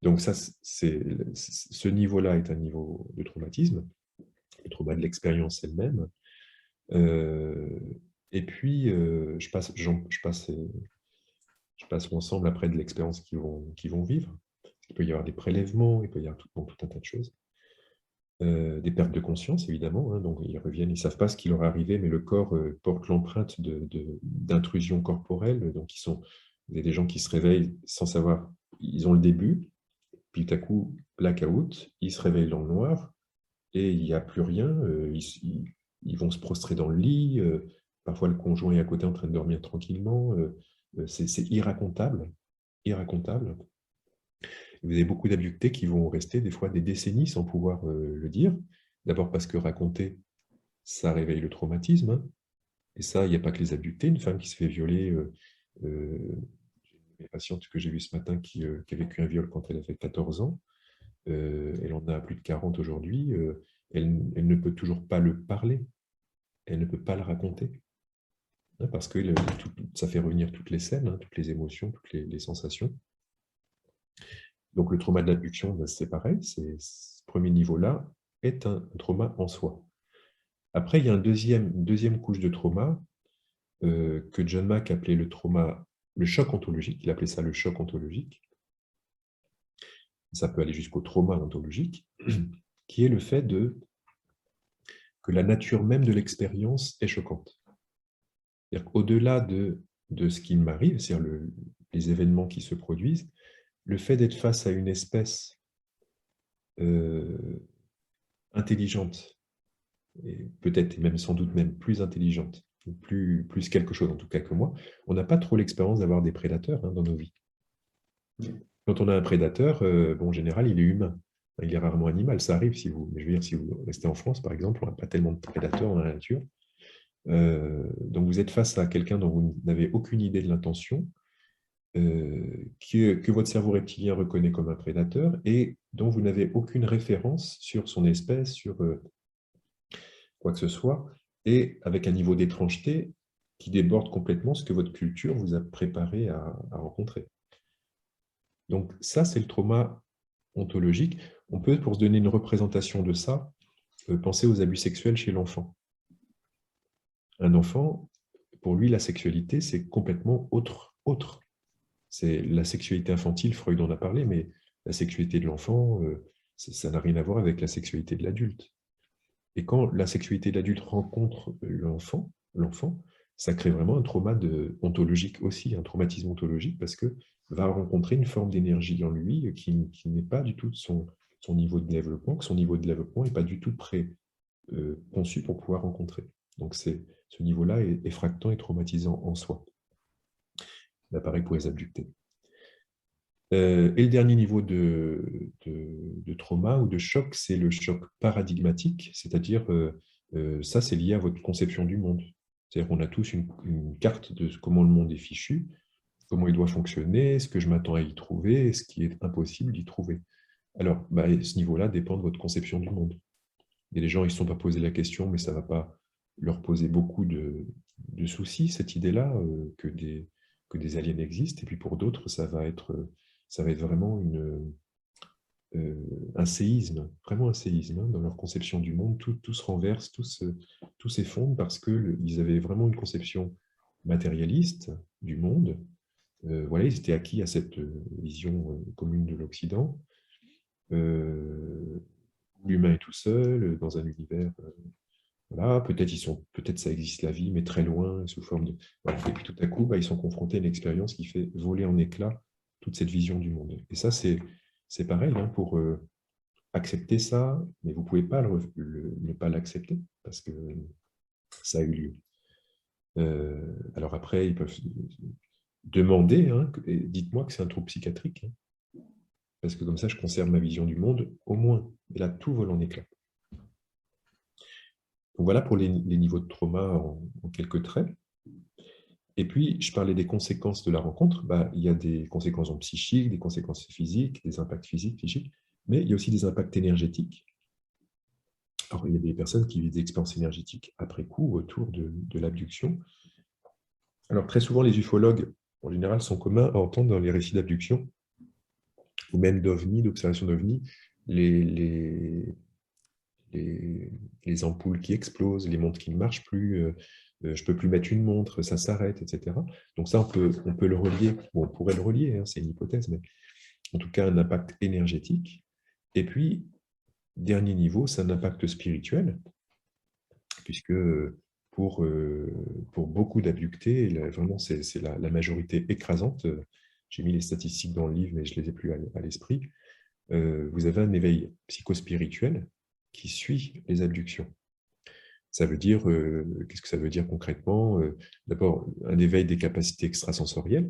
Donc ça, ce niveau-là est un niveau de traumatisme, le trauma de l'expérience elle-même. Et puis, je passe l'ensemble après de l'expérience qu'ils vont vivre. Il peut y avoir des prélèvements, il peut y avoir tout un tas de choses. Des pertes de conscience, évidemment. Hein, donc, ils reviennent, ils ne savent pas ce qui leur est arrivé, mais le corps porte l'empreinte d'intrusion corporelle. Donc, il y a des gens qui se réveillent sans savoir, ils ont le début, puis tout à coup, blackout, ils se réveillent dans le noir, et il n'y a plus rien. Ils vont se prostrer dans le lit. Parfois, le conjoint est à côté en train de dormir tranquillement. C'est irracontable. Irracontable. Vous avez beaucoup d'abductés qui vont rester des fois des décennies sans pouvoir le dire. D'abord parce que raconter, ça réveille le traumatisme. Hein. Et ça, il n'y a pas que les abductés. Une femme qui se fait violer, une patiente que j'ai vue ce matin qui a vécu un viol quand elle avait 14 ans, elle en a plus de 40 aujourd'hui, elle ne peut toujours pas le parler, elle ne peut pas le raconter. Hein, parce que ça fait revenir toutes les scènes, hein, toutes les émotions, toutes les sensations. Donc le trauma de l'abduction, ben, c'est pareil, ce premier niveau-là est un trauma en soi. Après, il y a une deuxième couche de trauma que John Mack appelait le choc ontologique. Il appelait ça le choc ontologique. Ça peut aller jusqu'au trauma ontologique, qui est le fait que la nature même de l'expérience est choquante. C'est-à-dire qu'au-delà de ce qui m'arrive, c'est-à-dire les événements qui se produisent, le fait d'être face à une espèce intelligente, et peut-être et même sans doute même plus intelligente, plus quelque chose en tout cas que moi, on n'a pas trop l'expérience d'avoir des prédateurs hein, dans nos vies. Quand on a un prédateur, bon, en général, il est humain. Il est rarement animal. Ça arrive, je veux dire, si vous restez en France, par exemple, on n'a pas tellement de prédateurs dans la nature. Donc vous êtes face à quelqu'un dont vous n'avez aucune idée de l'intention, que votre cerveau reptilien reconnaît comme un prédateur et dont vous n'avez aucune référence sur son espèce, sur quoi que ce soit, et avec un niveau d'étrangeté qui déborde complètement ce que votre culture vous a préparé à rencontrer. Donc ça, c'est le trauma ontologique. On peut, pour se donner une représentation de ça, penser aux abus sexuels chez l'enfant. Un enfant, pour lui, la sexualité, c'est complètement autre. C'est la sexualité infantile, Freud en a parlé, mais la sexualité de l'enfant, ça n'a rien à voir avec la sexualité de l'adulte. Et quand la sexualité de l'adulte rencontre l'enfant, ça crée vraiment un trauma ontologique aussi, un traumatisme ontologique, parce que va rencontrer une forme d'énergie en lui qui n'est pas du tout de son niveau de développement, que son niveau de développement n'est pas du tout conçu pour pouvoir rencontrer. Donc ce niveau-là est effractant et traumatisant en soi. Là, pareil pour les abductés. Et le dernier niveau de trauma ou de choc, c'est le choc paradigmatique, c'est-à-dire ça, c'est lié à votre conception du monde. C'est-à-dire qu'on a tous une carte de comment le monde est fichu, comment il doit fonctionner, ce que je m'attends à y trouver, et ce qui est impossible d'y trouver. Alors, ce niveau-là dépend de votre conception du monde. Il y a des gens, ils ne se sont pas posé la question, mais ça ne va pas leur poser beaucoup de soucis, cette idée-là, que des aliens existent. Et puis pour d'autres, ça va être vraiment un séisme, vraiment un séisme, hein, dans leur conception du monde. Tout se renverse, tout s'effondre parce qu'ils avaient vraiment une conception matérialiste du monde. Voilà, ils étaient acquis à cette vision commune de l'Occident. L'humain est tout seul dans un univers. Voilà, peut-être ça existe la vie, mais très loin, sous forme de. Voilà. Et puis tout à coup, ils sont confrontés à une expérience qui fait voler en éclats toute cette vision du monde. Et ça, c'est pareil, hein, pour accepter ça, mais vous ne pouvez pas ne pas l'accepter parce que ça a eu lieu. Alors après, ils peuvent demander, hein, dites-moi que c'est un trouble psychiatrique, hein, parce que comme ça, je conserve ma vision du monde au moins. Et là, tout vole en éclats. Donc voilà pour les niveaux de trauma en quelques traits. Et puis, je parlais des conséquences de la rencontre. Il y a des conséquences psychiques, des conséquences physiques, des impacts physiques, mais il y a aussi des impacts énergétiques. Alors, il y a des personnes qui vivent des expériences énergétiques après coup autour de l'abduction. Alors, très souvent, les ufologues, en général, sont communs à entendre dans les récits d'abduction, ou même d'OVNI, d'observation d'OVNI, les ampoules qui explosent, les montres qui ne marchent plus, je ne peux plus mettre une montre, ça s'arrête, etc. Donc ça, on peut le relier, bon, on pourrait le relier, hein, c'est une hypothèse, mais en tout cas un impact énergétique. Et puis, dernier niveau, c'est un impact spirituel, puisque pour beaucoup d'abductés, vraiment c'est la majorité écrasante, j'ai mis les statistiques dans le livre, mais je ne les ai plus à l'esprit, vous avez un éveil psychospirituel qui suit les abductions. Ça veut dire, qu'est-ce que ça veut dire concrètement? D'abord, un éveil des capacités extrasensorielles,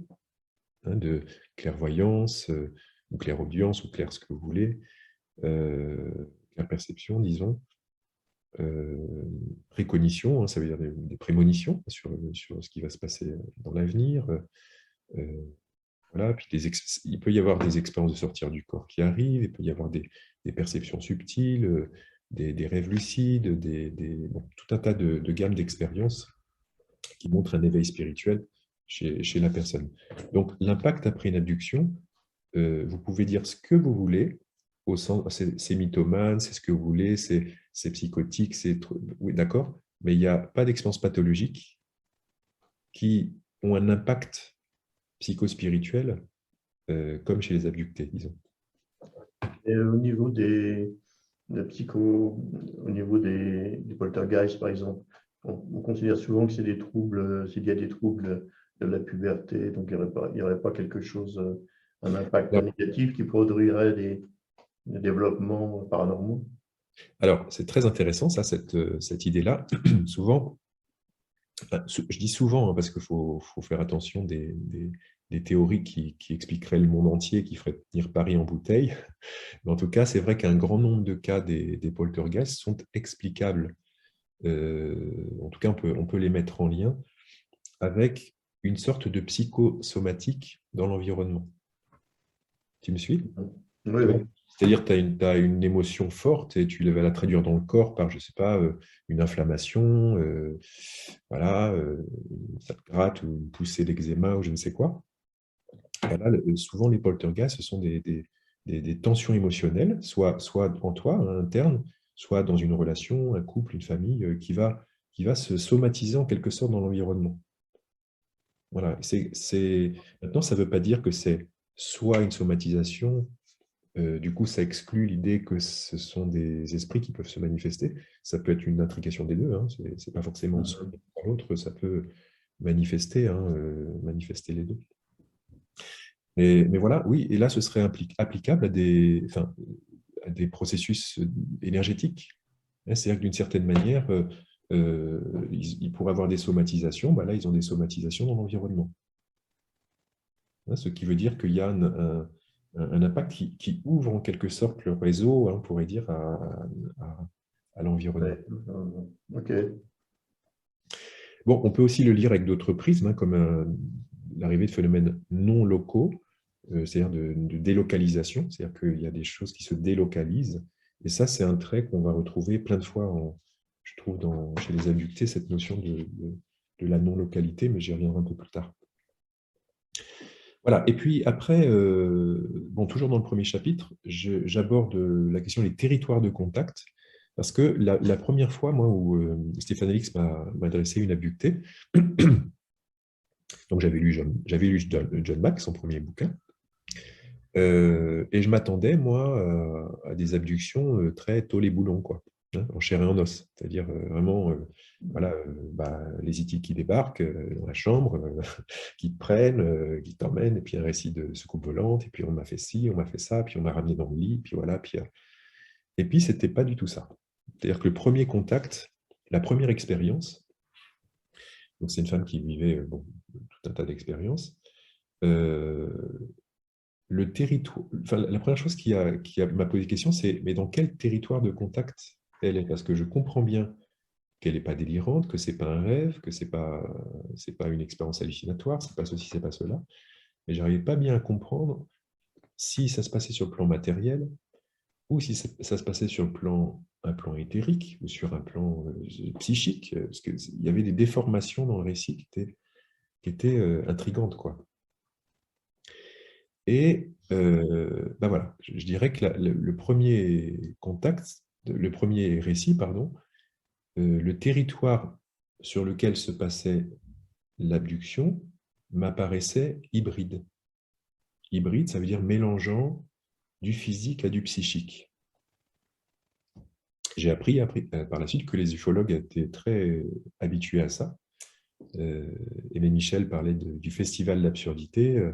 hein, de clairvoyance, ou clairaudience, ou clair ce que vous voulez, clairperception, disons, précognition, hein, ça veut dire des prémonitions sur ce qui va se passer dans l'avenir. Voilà, puis il peut y avoir des expériences de sortir du corps qui arrivent, il peut y avoir des perceptions subtiles, des rêves lucides, bon, tout un tas de gammes d'expériences qui montrent un éveil spirituel chez la personne. Donc, l'impact après une abduction, vous pouvez dire ce que vous voulez, au sens, c'est mythomane, c'est ce que vous voulez, c'est psychotique, oui, d'accord, mais il n'y a pas d'expérience pathologique qui ont un impact psychospirituel comme chez les abductés, disons. Et au niveau au niveau des poltergeists, par exemple, on considère souvent que c'est des troubles, s'il y a des troubles de la puberté, donc il n'y aurait pas quelque chose, un impact négatif qui produirait des développements paranormaux. Alors, c'est très intéressant, ça, cette idée-là. Souvent, je dis souvent, hein, parce qu'il faut faire attention des théories qui expliqueraient le monde entier, qui feraient tenir Paris en bouteille. Mais en tout cas, c'est vrai qu'un grand nombre de cas des poltergeists sont explicables. En tout cas, on peut les mettre en lien avec une sorte de psychosomatique dans l'environnement. Tu me suis? Oui, oui. C'est-à-dire que tu as une émotion forte et tu vas la traduire dans le corps par, je ne sais pas, une inflammation, voilà, ça te gratte ou une poussée d'eczéma ou je ne sais quoi. Voilà, souvent, les poltergeists, ce sont des tensions émotionnelles, soit en toi, hein, interne, soit dans une relation, un couple, une famille, qui va se somatiser en quelque sorte dans l'environnement. Voilà. Maintenant, ça ne veut pas dire que c'est soit une somatisation, du coup, ça exclut l'idée que ce sont des esprits qui peuvent se manifester. Ça peut être une intrication des deux, hein. C'est pas forcément l'autre, ça peut manifester, hein, manifester les deux. Mais voilà, oui, et là, ce serait applicable à des processus énergétiques. C'est-à-dire que d'une certaine manière, ils pourraient avoir des somatisations, là, ils ont des somatisations dans l'environnement. Ce qui veut dire qu'il y a un impact qui ouvre en quelque sorte le réseau, hein, on pourrait dire, à l'environnement. Ok. Bon, on peut aussi le lire avec d'autres prismes, hein, comme l'arrivée de phénomènes non locaux, c'est-à-dire de délocalisation, c'est-à-dire qu'il y a des choses qui se délocalisent Et ça, c'est un trait qu'on va retrouver plein de fois, je trouve, chez les abductés, cette notion de la non-localité, mais j'y reviendrai un peu plus tard. Voilà. Et puis après, bon, toujours dans le premier chapitre, j'aborde la question des territoires de contact, parce que la première fois, moi, où Stéphane Alix m'a adressé une abductée, donc j'avais lu John Mack, son premier bouquin, et je m'attendais, moi, à des abductions très tôle et boulon, quoi, hein, en chair et en os. C'est-à-dire vraiment, voilà, les itis qui débarquent dans la chambre, qui te prennent, qui t'emmènent, et puis un récit de soucoupe volante, et puis on m'a fait ci, on m'a fait ça, puis on m'a ramené dans le lit, puis voilà. Et puis, c'était pas du tout ça. C'est-à-dire que le premier contact, la première expérience, donc c'est une femme qui vivait bon, tout un tas d'expériences, le territoire, enfin, la première chose m'a posé question, c'est mais dans quel territoire de contact elle est? Parce que je comprends bien qu'elle n'est pas délirante, que ce n'est pas un rêve, que ce n'est pas une expérience hallucinatoire, c'est pas ceci, c'est pas cela. Mais je n'arrivais pas bien à comprendre si ça se passait sur le plan matériel ou si ça se passait sur un plan éthérique ou sur un plan psychique, parce qu'il y avait des déformations dans le récit qui étaient intrigantes, quoi. Et ben voilà, je dirais que le premier contact, le premier récit, pardon, le territoire sur lequel se passait l'abduction m'apparaissait hybride. Hybride, ça veut dire mélangeant du physique à du psychique. J'ai appris par la suite que les ufologues étaient très habitués à ça. Aimé Michel parlait du festival de l'absurdité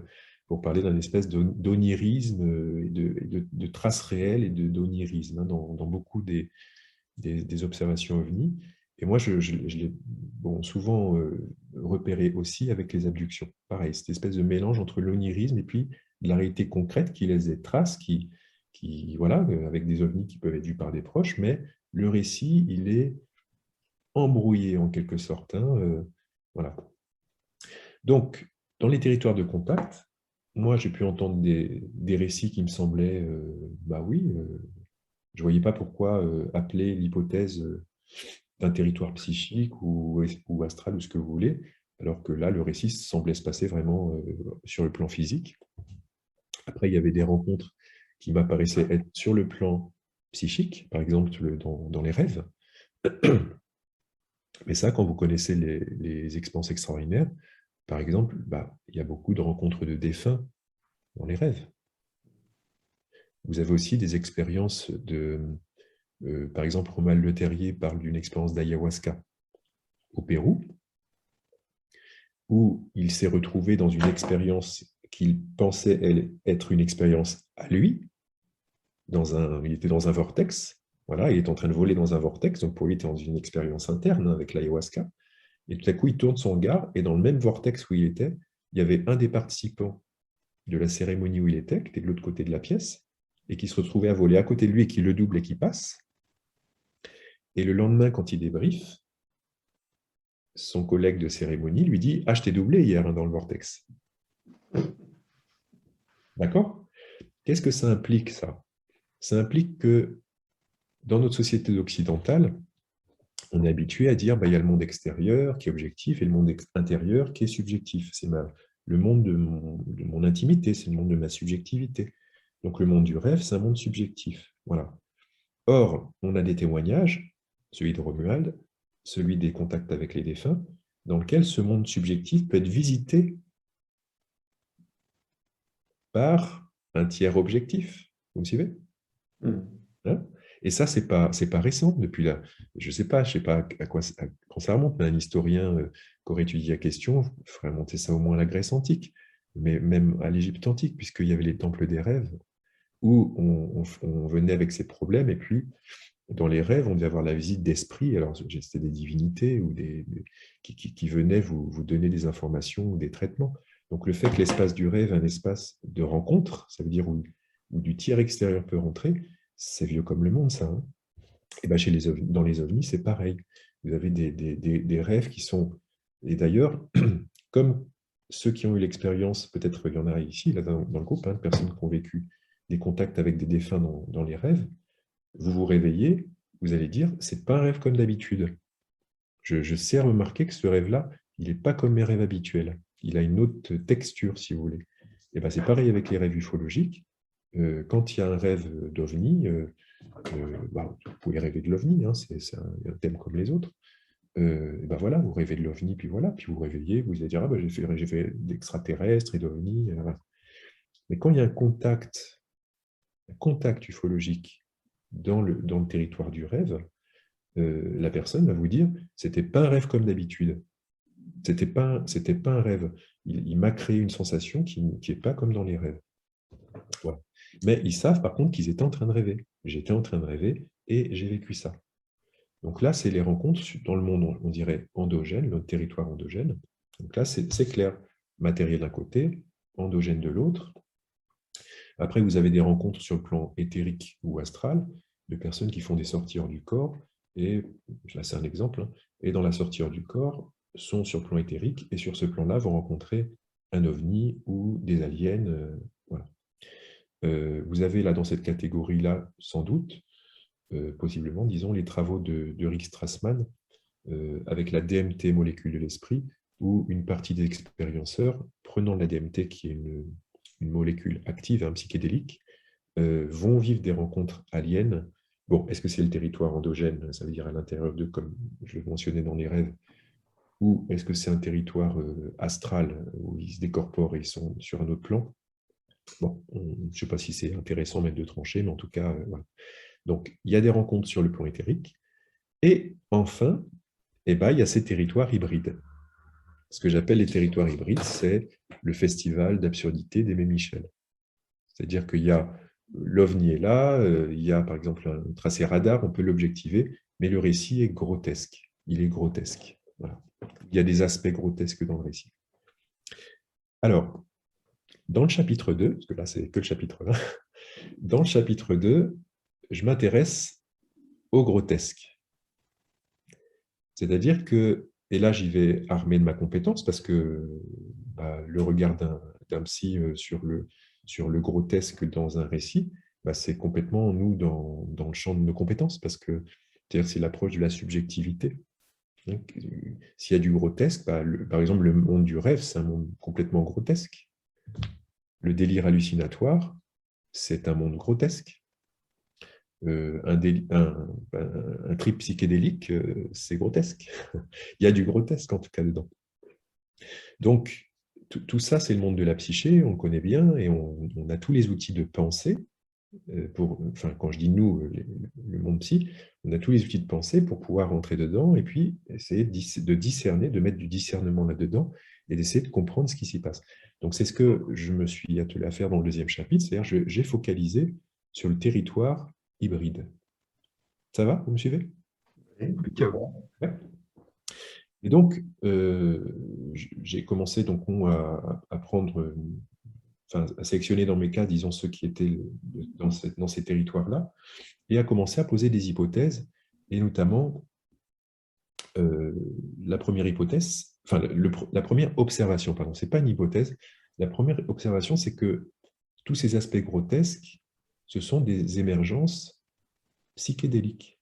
pour parler d'un espèce d'onirisme, de traces réelles et d'onirisme dans beaucoup des observations ovni. Et moi, je l'ai souvent repéré aussi avec les abductions. Pareil, cette espèce de mélange entre l'onirisme et puis de la réalité concrète qui laisse des traces, voilà, avec des ovnis qui peuvent être vus par des proches, mais le récit, il est embrouillé en quelque sorte, hein, voilà. Donc, dans les territoires de contact, moi, j'ai pu entendre des récits qui me semblaient, bah oui, je ne voyais pas pourquoi appeler l'hypothèse d'un territoire psychique ou astral ou ce que vous voulez, alors que là, le récit semblait se passer vraiment sur le plan physique. Après, il y avait des rencontres qui m'apparaissaient être sur le plan psychique, par exemple dans les rêves. Mais ça, quand vous connaissez les expériences extraordinaires, par exemple, il y a beaucoup de rencontres de défunts dans les rêves. Vous avez aussi des expériences par exemple, Romain Leterrier parle d'une expérience d'ayahuasca au Pérou, où il s'est retrouvé dans une expérience qu'il pensait être une expérience à lui. Il était dans un vortex, voilà, il est en train de voler dans un vortex, donc pour lui, il était dans une expérience interne avec l'ayahuasca. Et tout à coup, il tourne son regard, et dans le même vortex où il était, il y avait un des participants de la cérémonie où il était, qui était de l'autre côté de la pièce, et qui se retrouvait à voler à côté de lui et qui le double et qui passe. Et le lendemain, quand il débriefe, son collègue de cérémonie lui dit « Ah, je t'ai doublé hier dans le vortex. » D'accord? Qu'est-ce que ça implique, ça? Ça implique que dans notre société occidentale, on est habitué à dire il y a le monde extérieur qui est objectif et le monde intérieur qui est subjectif. C'est le monde de mon intimité, c'est le monde de ma subjectivité. Donc le monde du rêve, c'est un monde subjectif. Voilà. Or, on a des témoignages, celui de Romuald, celui des contacts avec les défunts, dans lequel ce monde subjectif peut être visité par un tiers objectif. Vous me suivez? Hein? Et ça, c'est pas récent. Depuis là, je sais pas quand ça remonte, mais un historien qui aurait étudié la question ferait remonter ça au moins à la Grèce antique, mais même à l'Égypte antique, puisqu'il y avait les temples des rêves, où on venait avec ses problèmes, et puis dans les rêves, on devait avoir la visite d'esprits, alors c'était des divinités ou qui venaient vous donner des informations ou des traitements. Donc le fait que l'espace du rêve est un espace de rencontre, ça veut dire où du tiers extérieur peut rentrer, c'est vieux comme le monde, ça. Hein. Et ben dans les ovnis, c'est pareil. Vous avez des rêves qui sont... Et d'ailleurs, comme ceux qui ont eu l'expérience, peut-être il y en a ici, là, dans le groupe, hein, de personnes qui ont vécu des contacts avec des défunts dans les rêves, vous vous réveillez, vous allez dire, c'est pas un rêve comme d'habitude. Je sais remarquer que ce rêve-là, il n'est pas comme mes rêves habituels. Il a une autre texture, si vous voulez. Et ben, c'est pareil avec les rêves ufologiques. Quand il y a un rêve d'OVNI, vous pouvez rêver de l'OVNI, hein, c'est un thème comme les autres. Et ben voilà, vous rêvez de l'OVNI, puis voilà, puis vous vous réveillez, vous allez dire, ah ben, j'ai fait d'extraterrestres et d'OVNI. Voilà. Mais quand il y a un contact ufologique dans le territoire du rêve, la personne va vous dire, c'était pas un rêve comme d'habitude. C'était pas un rêve. Il m'a créé une sensation qui n'est pas comme dans les rêves. Voilà. Mais ils savent par contre qu'ils étaient en train de rêver. J'étais en train de rêver et j'ai vécu ça. Donc là, c'est les rencontres dans le monde, on dirait, endogène, notre territoire endogène. Donc là, c'est clair. Matériel d'un côté, endogène de l'autre. Après, vous avez des rencontres sur le plan éthérique ou astral, de personnes qui font des sorties hors du corps. Et là, c'est un exemple. Hein, et dans la sortie hors du corps, sont sur le plan éthérique. Et sur ce plan-là, vont rencontrer un ovni ou des aliens. Voilà. Vous avez là, dans cette catégorie-là, sans doute, possiblement, disons, les travaux de Rick Strassman avec la DMT molécule de l'esprit, où une partie des expérienceurs, prenant la DMT, qui est une molécule active, un psychédélique, vont vivre des rencontres aliens. Bon, est-ce que c'est le territoire endogène, ça veut dire à l'intérieur d'eux, comme je le mentionnais dans les rêves, ou est-ce que c'est un territoire astral, où ils se décorporent et ils sont sur un autre plan? Bon, je ne sais pas si c'est intéressant même de trancher, mais en tout cas, voilà. Donc, il y a des rencontres sur le plan éthérique. Et enfin, il y a ces territoires hybrides. Ce que j'appelle les territoires hybrides, c'est le festival d'absurdité d'Aimé Michel. C'est-à-dire qu'il y a l'OVNI est là, il y a par exemple un tracé radar, on peut l'objectiver, mais le récit est grotesque. Il est grotesque. Voilà. Il y a des aspects grotesques dans le récit. Alors, dans le chapitre 2, parce que là, c'est que le chapitre 1, dans le chapitre 2, je m'intéresse au grotesque. C'est-à-dire que, et là j'y vais armé de ma compétence, parce que le regard d'un psy sur le grotesque dans un récit, c'est complètement nous dans le champ de nos compétences, parce que c'est l'approche de la subjectivité. Donc, s'il y a du grotesque, par exemple le monde du rêve, c'est un monde complètement grotesque. Le délire hallucinatoire, c'est un monde grotesque. Un trip psychédélique, c'est grotesque. Il y a du grotesque, en tout cas, dedans. Donc, tout ça, c'est le monde de la psyché, on le connaît bien, et on a tous les outils de pensée. Quand je dis nous, le monde psy, on a tous les outils de pensée pour pouvoir rentrer dedans, et puis essayer de discerner, de mettre du discernement là-dedans, et d'essayer de comprendre ce qui s'y passe. Donc, c'est ce que je me suis attelé à faire dans le deuxième chapitre, c'est-à-dire j'ai focalisé sur le territoire hybride. Ça va? Vous me suivez? Ouais. Et donc, j'ai commencé donc, à prendre, à sélectionner dans mes cas, disons, ceux qui étaient dans ces territoires-là, et à commencer à poser des hypothèses, et notamment la première hypothèse, la première observation, pardon, ce n'est pas une hypothèse, la première observation, c'est que tous ces aspects grotesques, ce sont des émergences psychédéliques.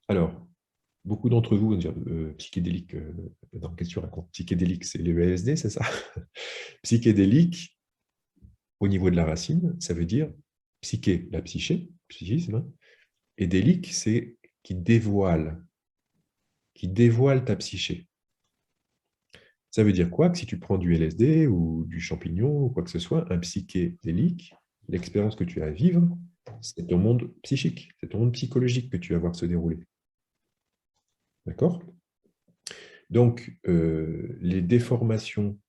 Alors, beaucoup d'entre vous vont dire psychédélique, qu'est-ce que tu racontes? Psychédélique, c'est le LSD, c'est ça? Psychédélique, au niveau de la racine, ça veut dire psyché, la psyché, psychisme, hein, et délique, c'est qui dévoile ta psyché. Ça veut dire quoi? Que si tu prends du LSD ou du champignon ou quoi que ce soit, un psychédélique, l'expérience que tu as à vivre, c'est ton monde psychique, c'est ton monde psychologique que tu vas voir se dérouler. D'accord? Donc, les déformations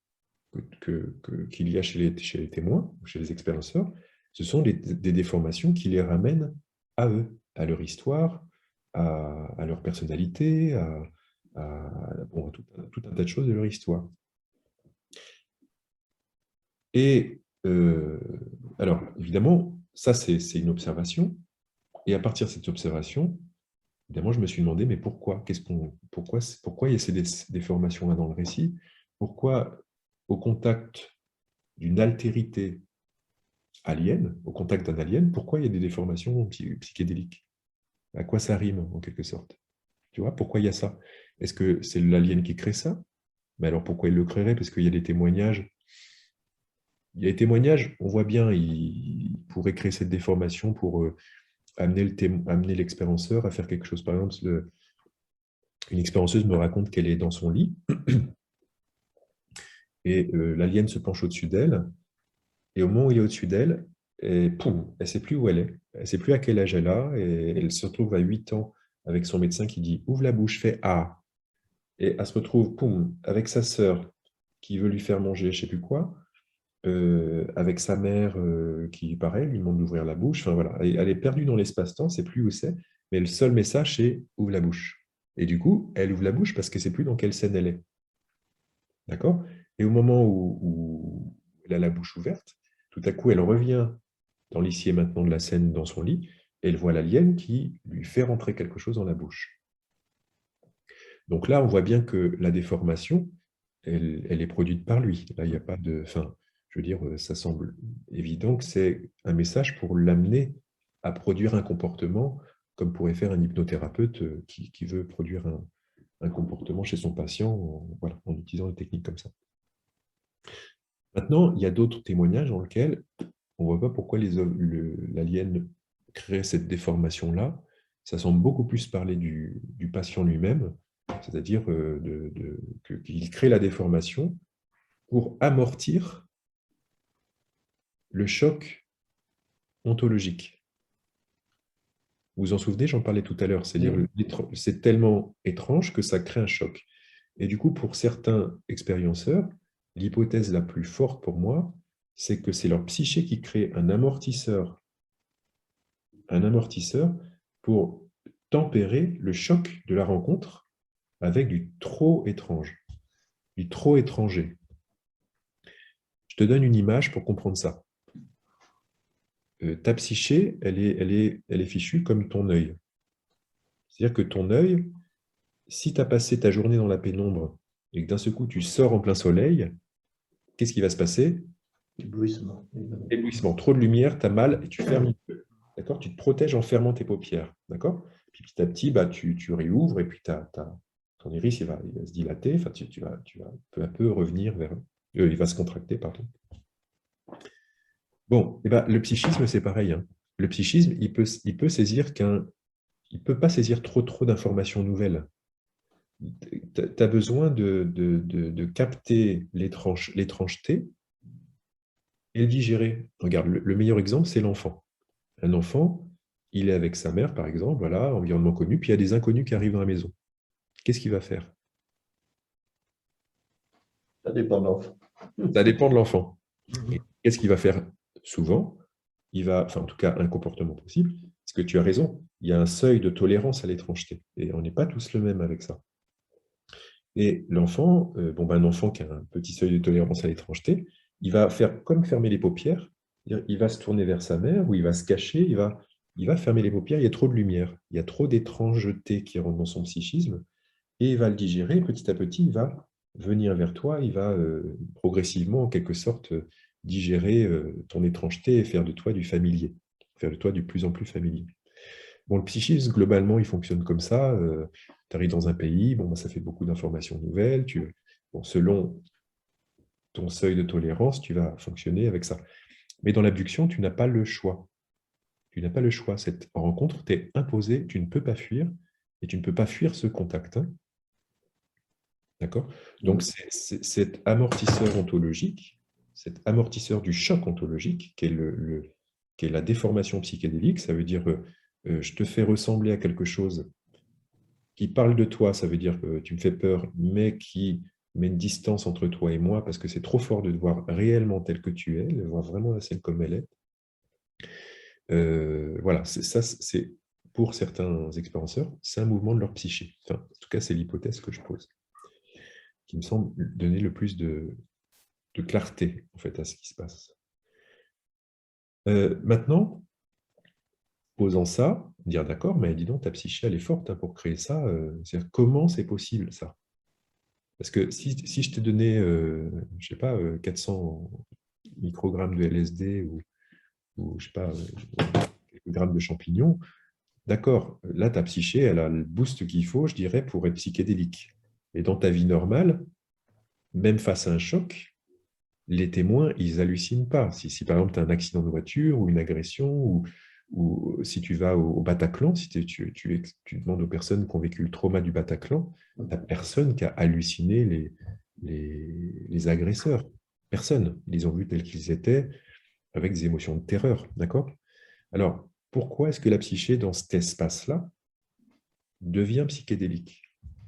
qu'il y a chez les témoins, chez les expérienceurs, ce sont des déformations qui les ramènent à eux, à leur histoire, à leur personnalité, à tout un tas de choses de leur histoire. Et alors, évidemment, ça, c'est une observation. Et à partir de cette observation, évidemment, je me suis demandé, mais pourquoi il y a ces déformations-là dans le récit? Pourquoi, au contact d'une altérité alien, au contact d'un alien, pourquoi il y a des déformations psychédéliques? À quoi ça rime, en quelque sorte? Tu vois, pourquoi il y a ça? Est-ce que c'est l'alien qui crée ça? Mais alors pourquoi il le créerait? Parce qu'il y a des témoignages. Il y a des témoignages, on voit bien, il pourrait créer cette déformation pour amener l'expérienceur à faire quelque chose. Par exemple, une expérienceuse me raconte qu'elle est dans son lit et l'alien se penche au-dessus d'elle. Et au moment où il est au-dessus d'elle, et poum, elle ne sait plus où elle est. Elle ne sait plus à quel âge elle a. Et elle se retrouve à 8 ans avec son médecin qui dit ouvre la bouche, fais A. Et elle se retrouve, poum, avec sa sœur qui veut lui faire manger je ne sais plus quoi, avec sa mère qui, pareil, lui demande d'ouvrir la bouche. Enfin, voilà. Elle est perdue dans l'espace-temps, elle ne sait plus où c'est. Mais le seul message, c'est ouvre la bouche. Et du coup, elle ouvre la bouche parce qu'elle ne sait plus dans quelle scène elle est. D'accord? Et au moment où elle a la bouche ouverte, tout à coup, elle revient dans l'ici et maintenant de la scène dans son lit, et elle voit l'alien qui lui fait rentrer quelque chose dans la bouche. Donc là, on voit bien que la déformation, elle est produite par lui. Là, il n'y a pas de... Enfin, je veux dire, ça semble évident que c'est un message pour l'amener à produire un comportement comme pourrait faire un hypnothérapeute qui veut produire un comportement chez son patient voilà, en utilisant des techniques comme ça. Maintenant, il y a d'autres témoignages dans lesquels on ne voit pas pourquoi l'alien crée cette déformation-là. Ça semble beaucoup plus parler du patient lui-même, c'est-à-dire qu'il crée la déformation pour amortir le choc ontologique. Vous vous en souvenez, j'en parlais tout à l'heure, c'est-à-dire c'est tellement étrange que ça crée un choc. Et du coup, pour certains expérienceurs, l'hypothèse la plus forte pour moi, c'est que c'est leur psyché qui crée un amortisseur pour tempérer le choc de la rencontre avec du trop étrange, du trop étranger. Je te donne une image pour comprendre ça. Ta psyché, elle est fichue comme ton œil. C'est-à-dire que ton œil, si tu as passé ta journée dans la pénombre et que d'un seul coup tu sors en plein soleil, qu'est-ce qui va se passer? Éblouissement. Éblouissement, trop de lumière, tu as mal et tu fermes les yeux. D'accord? Tu te protèges en fermant tes paupières. D'accord? Puis petit à petit, bah, tu réouvres et puis ton iris il va se dilater. Enfin, tu vas peu à peu revenir vers. Il va se contracter, pardon. Bon, et ben, le psychisme, c'est pareil. Hein. Le psychisme, il peut saisir il peut pas saisir trop d'informations nouvelles. Tu as besoin de capter l'étrangeté et le digérer. Regarde, le meilleur exemple, c'est l'enfant. Un enfant, il est avec sa mère, par exemple, voilà, environnement connu, puis il y a des inconnus qui arrivent dans la maison. Qu'est-ce qu'il va faire? Ça dépend de l'enfant. Ça dépend de l'enfant. Qu'est-ce qu'il va faire souvent? Enfin en tout cas, un comportement possible, parce que tu as raison, il y a un seuil de tolérance à l'étrangeté, et on n'est pas tous le même avec ça. Et l'enfant, un enfant qui a un petit seuil de tolérance à l'étrangeté, il va faire comme fermer les paupières, il va se tourner vers sa mère, ou il va se cacher, il va fermer les paupières, il y a trop de lumière, il y a trop d'étrangeté qui rentre dans son psychisme, et il va le digérer, petit à petit, il va venir vers toi, il va progressivement, en quelque sorte, digérer ton étrangeté et faire de toi du familier, faire de toi du plus en plus familier. Bon, le psychisme, globalement, il fonctionne comme ça. Tu arrives dans un pays, ça fait beaucoup d'informations nouvelles. Selon ton seuil de tolérance, tu vas fonctionner avec ça. Mais dans l'abduction, tu n'as pas le choix. Tu n'as pas le choix. Cette rencontre t'est imposée, tu ne peux pas fuir, et tu ne peux pas fuir ce contact. Hein. D'accord? Donc, c'est cet amortisseur ontologique, cet amortisseur du choc ontologique, qui est la déformation psychédélique, ça veut dire je te fais ressembler à quelque chose qui parle de toi, ça veut dire que tu me fais peur, mais qui met une distance entre toi et moi, parce que c'est trop fort de te voir réellement tel que tu es, de voir vraiment la scène comme elle est. Voilà, c'est pour certains expérienceurs, c'est un mouvement de leur psyché. Enfin, en tout cas, c'est l'hypothèse que je pose, qui me semble donner le plus de clarté en fait, à ce qui se passe. Maintenant, posant ça, dire d'accord, mais dis donc, ta psyché, elle est forte hein, pour créer ça. C'est-à-dire, comment c'est possible ça? Parce que si je t'ai donné, je sais pas, 400 microgrammes de LSD ou je sais pas, quelques grammes de champignons, d'accord, là, ta psyché, elle a le boost qu'il faut, je dirais, pour être psychédélique. Et dans ta vie normale, même face à un choc, les témoins, ils hallucinent pas. Si par exemple, tu as un accident de voiture ou une agression, ou si tu vas au Bataclan, si tu demandes aux personnes qui ont vécu le trauma du Bataclan, tu n'as personne qui a halluciné les agresseurs. Personne. Ils les ont vus tels qu'ils étaient, avec des émotions de terreur. D'accord? Alors, pourquoi est-ce que la psyché, dans cet espace-là, devient psychédélique?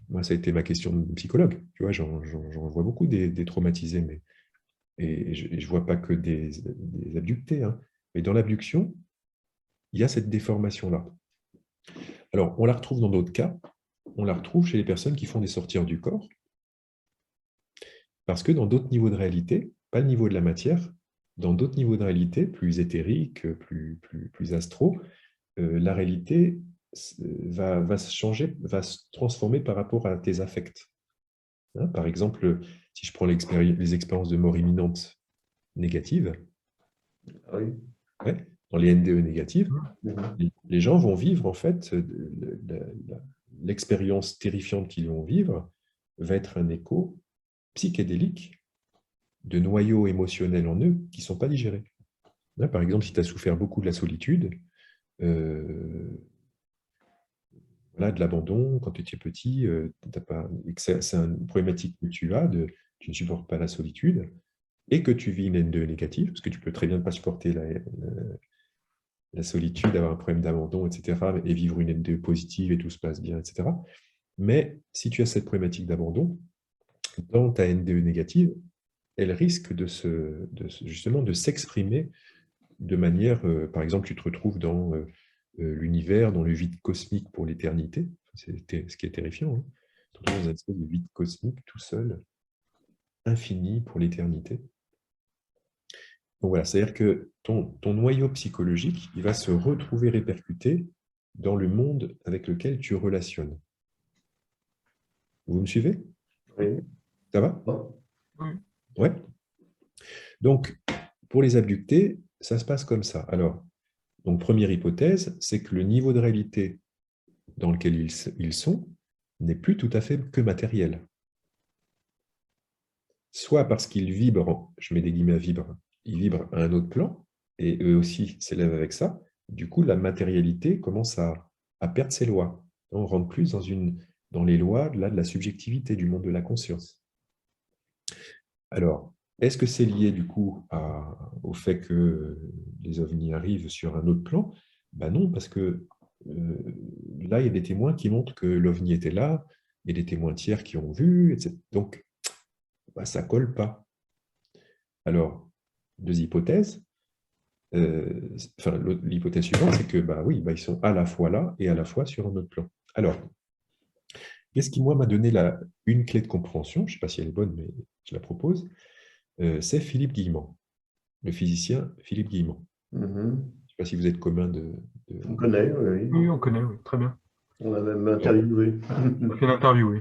Moi, ça a été ma question de psychologue. Tu vois, j'en vois beaucoup des traumatisés, mais et je ne vois pas que des abductés, hein. Mais dans l'abduction, il y a cette déformation-là. Alors, on la retrouve dans d'autres cas. On la retrouve chez les personnes qui font des sorties du corps, parce que dans d'autres niveaux de réalité, pas le niveau de la matière, dans d'autres niveaux de réalité, plus éthériques, plus astro, la réalité va se changer, va se transformer par rapport à tes affects. Hein, par exemple, si je prends les expériences de mort imminente négatives, Oui. ouais, dans les NDE négatives, Mhm. les gens vont vivre, en fait, l'expérience terrifiante qu'ils vont vivre va être un écho psychédélique de noyaux émotionnels en eux qui ne sont pas digérés. Là, par exemple, si tu as souffert beaucoup de la solitude, voilà, de l'abandon quand tu étais petit, t'as pas, et que c'est une problématique que tu as, tu ne supportes pas la solitude, et que tu vis une N2 négative, parce que tu peux très bien ne pas supporter la solitude, avoir un problème d'abandon, etc., et vivre une N2 positive et tout se passe bien, etc. Mais si tu as cette problématique d'abandon, dans ta N2 négative, elle risque justement de s'exprimer de manière, par exemple, tu te retrouves dans l'univers, dans le vide cosmique pour l'éternité, c'est ce qui est terrifiant, hein. Tu te retrouves dans une espèce de vide cosmique tout seul, infini pour l'éternité. Donc voilà, c'est-à-dire que ton noyau psychologique, il va se retrouver répercuté dans le monde avec lequel tu relationnes. Vous me suivez? Oui. Ça va? Bon. Oui. Ouais. Donc, pour les abductés, ça se passe comme ça. Alors, donc, première hypothèse, c'est que le niveau de réalité dans lequel ils sont n'est plus tout à fait que matériel. Soit parce qu'ils vibrent, je mets des guillemets à vibre, ils vibrent à un autre plan, et eux aussi s'élèvent avec ça. Du coup, la matérialité commence à perdre ses lois. On rentre plus dans les lois de la subjectivité, du monde de la conscience. Alors, est-ce que c'est lié du coup au fait que les ovnis arrivent sur un autre plan? Ben non, parce que là, il y a des témoins qui montrent que l'ovni était là, il y a des témoins tiers qui ont vu, etc. Donc, bah, ça ne colle pas. Alors, deux hypothèses. Enfin, l'hypothèse suivante, c'est que bah oui, bah, ils sont à la fois là et à la fois sur un autre plan. Alors, qu'est-ce qui, moi, m'a donné une clé de compréhension, je ne sais pas si elle est bonne, mais je la propose, c'est Philippe Guillemont, le physicien Philippe Guillemont. Mhm. Je ne sais pas si vous êtes commun On connaît, oui. Oui, on connaît, oui, très bien. On l'a même interviewé. On a fait une interview, oui.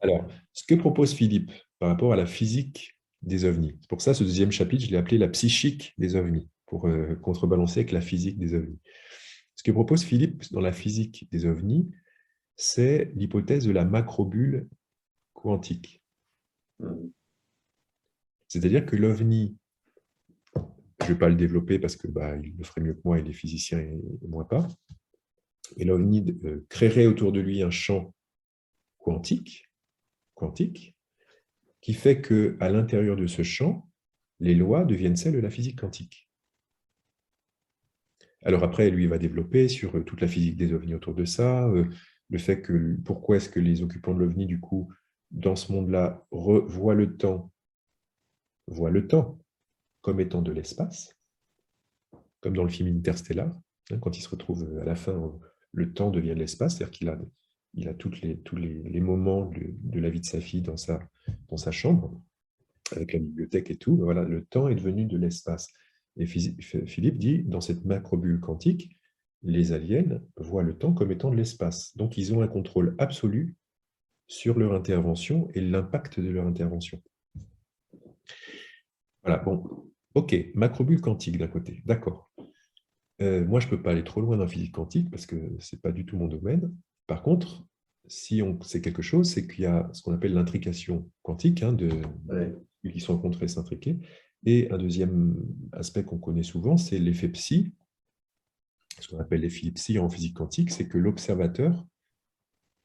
Alors, ce que propose Philippe par rapport à la physique des ovnis, c'est pour ça ce deuxième chapitre, je l'ai appelé la psychique des ovnis, pour contrebalancer avec la physique des ovnis. Ce que propose Philippe dans la physique des ovnis, c'est l'hypothèse de la macrobulle quantique. Mhm. C'est-à-dire que l'ovni, je ne vais pas le développer parce que bah, il le ferait mieux que moi, et les physiciens et moi pas, et l'ovni créerait autour de lui un champ quantique, qui fait qu'à l'intérieur de ce champ, les lois deviennent celles de la physique quantique. Alors après, lui, il va développer sur toute la physique des ovnis autour de ça, le fait que pourquoi est-ce que les occupants de l'ovni, du coup, dans ce monde-là, voient le temps comme étant de l'espace, comme dans le film Interstellar, hein, quand il se retrouve à la fin, le temps devient de l'espace, c'est-à-dire qu'il a tous les moments de la vie de sa fille dans sa chambre, avec la bibliothèque et tout. Voilà, le temps est devenu de l'espace. Et Philippe dit, dans cette macrobulle quantique, les aliens voient le temps comme étant de l'espace. Donc, ils ont un contrôle absolu sur leur intervention et l'impact de leur intervention. Voilà, bon, ok, macrobulle quantique d'un côté, d'accord. Moi, je ne peux pas aller trop loin dans la physique quantique parce que ce n'est pas du tout mon domaine. Par contre, si on sait quelque chose, c'est qu'il y a ce qu'on appelle l'intrication quantique, hein, Ouais. qui sont rencontrés et s'intriquer. Et un deuxième aspect qu'on connaît souvent, c'est l'effet psi, ce qu'on appelle l'effet psi en physique quantique, c'est que l'observateur,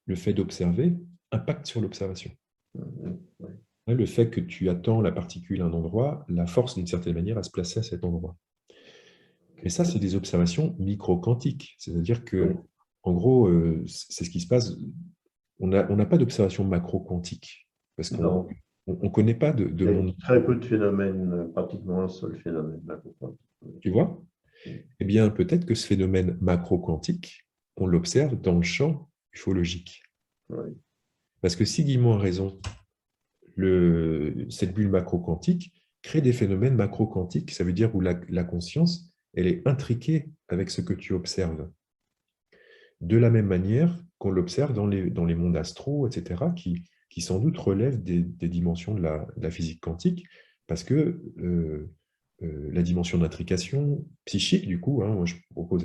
le fait d'observer, impacte sur l'observation. Ouais. Le fait que tu attends la particule à un endroit, la force d'une certaine manière à se placer à cet endroit. Et ça, c'est des observations micro-quantiques. C'est-à-dire que, Ouais. en gros, c'est ce qui se passe. On n'a pas d'observation macro-quantique parce qu'on Non. ne connaît pas de Il y a monde. très peu de phénomènes, pratiquement un seul phénomène. Tu vois? Eh bien, peut-être que ce phénomène macro-quantique, on l'observe dans le champ ufologique. Ouais. Parce que si Guillemot a raison, cette bulle macro-quantique crée des phénomènes macro-quantiques. Ça veut dire où la conscience, elle est intriquée avec ce que tu observes. De la même manière qu'on l'observe dans les mondes astraux, etc., qui sans doute relèvent des dimensions de la physique quantique, parce que la dimension d'intrication psychique, du coup, hein, moi je propose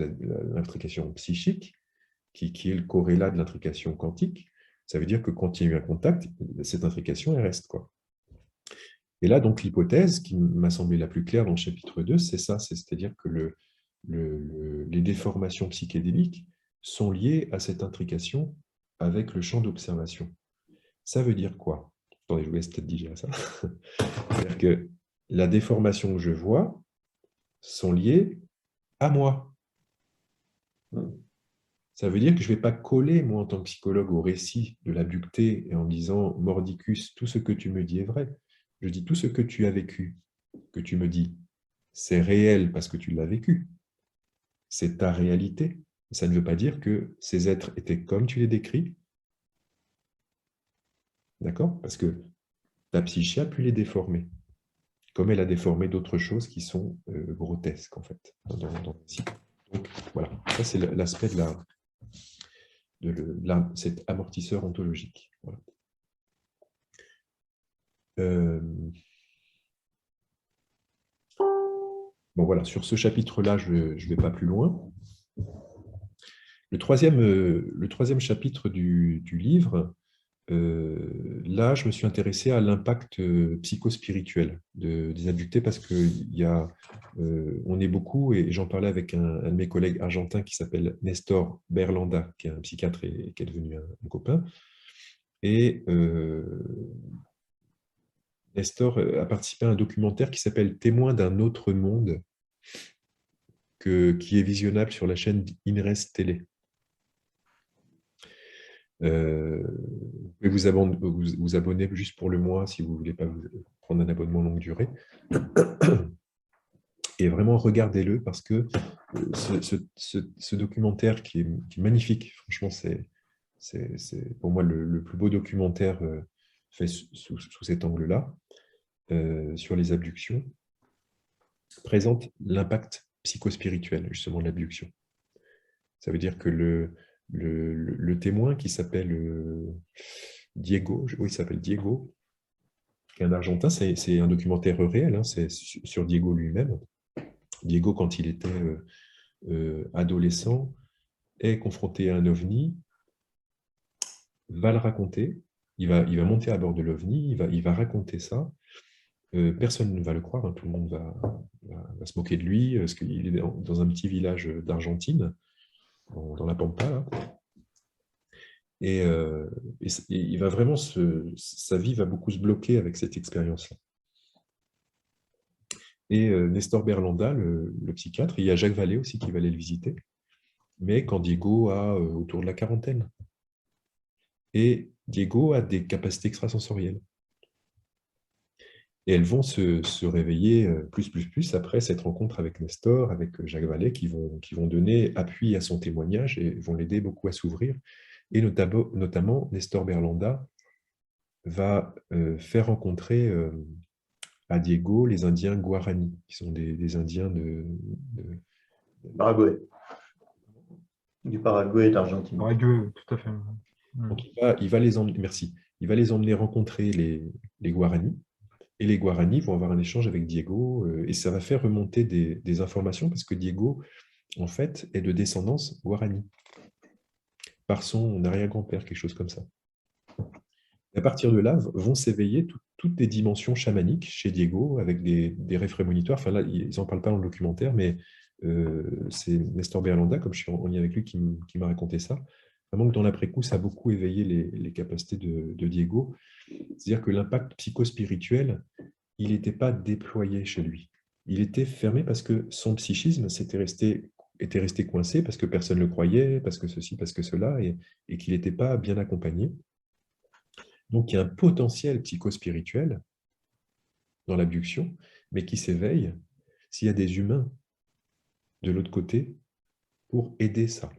l'intrication psychique, qui est le corrélat de l'intrication quantique. Ça veut dire que quand il y a eu un contact, cette intrication, elle reste, quoi. Et là, donc, l'hypothèse qui m'a semblé la plus claire dans le chapitre 2, c'est ça, c'est-à-dire que les déformations psychédéliques sont liées à cette intrication avec le champ d'observation. Ça veut dire quoi? Attendez, je vous laisse peut-être digérer ça. C'est-à-dire que la déformation que je vois sont liées à moi. Ça veut dire que je ne vais pas coller, moi, en tant que psychologue, au récit de l'abducté et en disant « Mordicus, tout ce que tu me dis est vrai ». Je dis « Tout ce que tu as vécu, que tu me dis, c'est réel parce que tu l'as vécu. C'est ta réalité. Ça ne veut pas dire que ces êtres étaient comme tu les décris. D'accord? Parce que ta psyché a pu les déformer, comme elle a déformé d'autres choses qui sont grotesques, en fait, dans le cycle. Donc, voilà. Ça, c'est l'aspect de cet amortisseur ontologique. Voilà. Bon, voilà, sur ce chapitre-là, je ne vais pas plus loin. Le troisième chapitre du livre, là, je me suis intéressé à l'impact psychospirituel des abductés parce qu'on est beaucoup, et j'en parlais avec un de mes collègues argentins qui s'appelle Nestor Berlanda, qui est un psychiatre et qui est devenu un copain. Et Nestor a participé à un documentaire qui s'appelle « Témoin d'un autre monde », qui est visionnable sur la chaîne INRES Télé. Vous pouvez vous abonner juste pour le mois si vous ne voulez pas prendre un abonnement longue durée. Et vraiment, regardez-le parce que ce documentaire qui est magnifique, franchement, c'est pour moi le plus beau documentaire fait sous cet angle-là, sur les abductions, présente l'impact psychospirituel, justement, de l'abduction. Ça veut dire que le témoin qui s'appelle Diego, oui, il s'appelle Diego, qui est un Argentin, c'est un documentaire réel, hein, c'est sur Diego lui-même. Diego, quand il était adolescent, est confronté à un ovni, va le raconter, il va monter à bord de l'ovni, il va raconter ça. Personne ne va le croire, hein, tout le monde va se moquer de lui, parce qu'il est dans un petit village d'Argentine, dans la Pampa, là. Et il va vraiment sa vie va beaucoup se bloquer avec cette expérience-là. Et Nestor Berlanda, le psychiatre, il y a Jacques Vallée aussi qui va aller le visiter, mais quand Diego a autour de la quarantaine. Et Diego a des capacités extrasensorielles. Et elles vont se réveiller plus après cette rencontre avec Nestor, avec Jacques Vallée, qui vont donner appui à son témoignage et vont l'aider beaucoup à s'ouvrir. Et notamment, Nestor Berlanda va faire rencontrer à Diego les Indiens Guarani, qui sont des Indiens Paraguay. Du Paraguay et d'Argentine. Paraguay, tout à fait. Donc, il va les emmener, merci. Il va les emmener rencontrer les Guarani, et les Guarani vont avoir un échange avec Diego, et ça va faire remonter des informations, parce que Diego en fait, est de descendance guarani, par son arrière-grand-père, quelque chose comme ça. Et à partir de là, vont s'éveiller toutes les dimensions chamaniques chez Diego, avec des rêves prémonitoires. Enfin là, ils n'en parlent pas dans le documentaire, mais c'est Nestor Berlanda, comme je suis en lien avec lui, qui m'a raconté ça. Vraiment que dans l'après-coup, ça a beaucoup éveillé les capacités de Diego. C'est-à-dire que l'impact psychospirituel, il n'était pas déployé chez lui. Il était fermé parce que son psychisme était resté coincé, parce que personne ne le croyait, parce que ceci, parce que cela, et qu'il n'était pas bien accompagné. Donc, il y a un potentiel psychospirituel dans l'abduction, mais qui s'éveille s'il y a des humains de l'autre côté pour aider ça,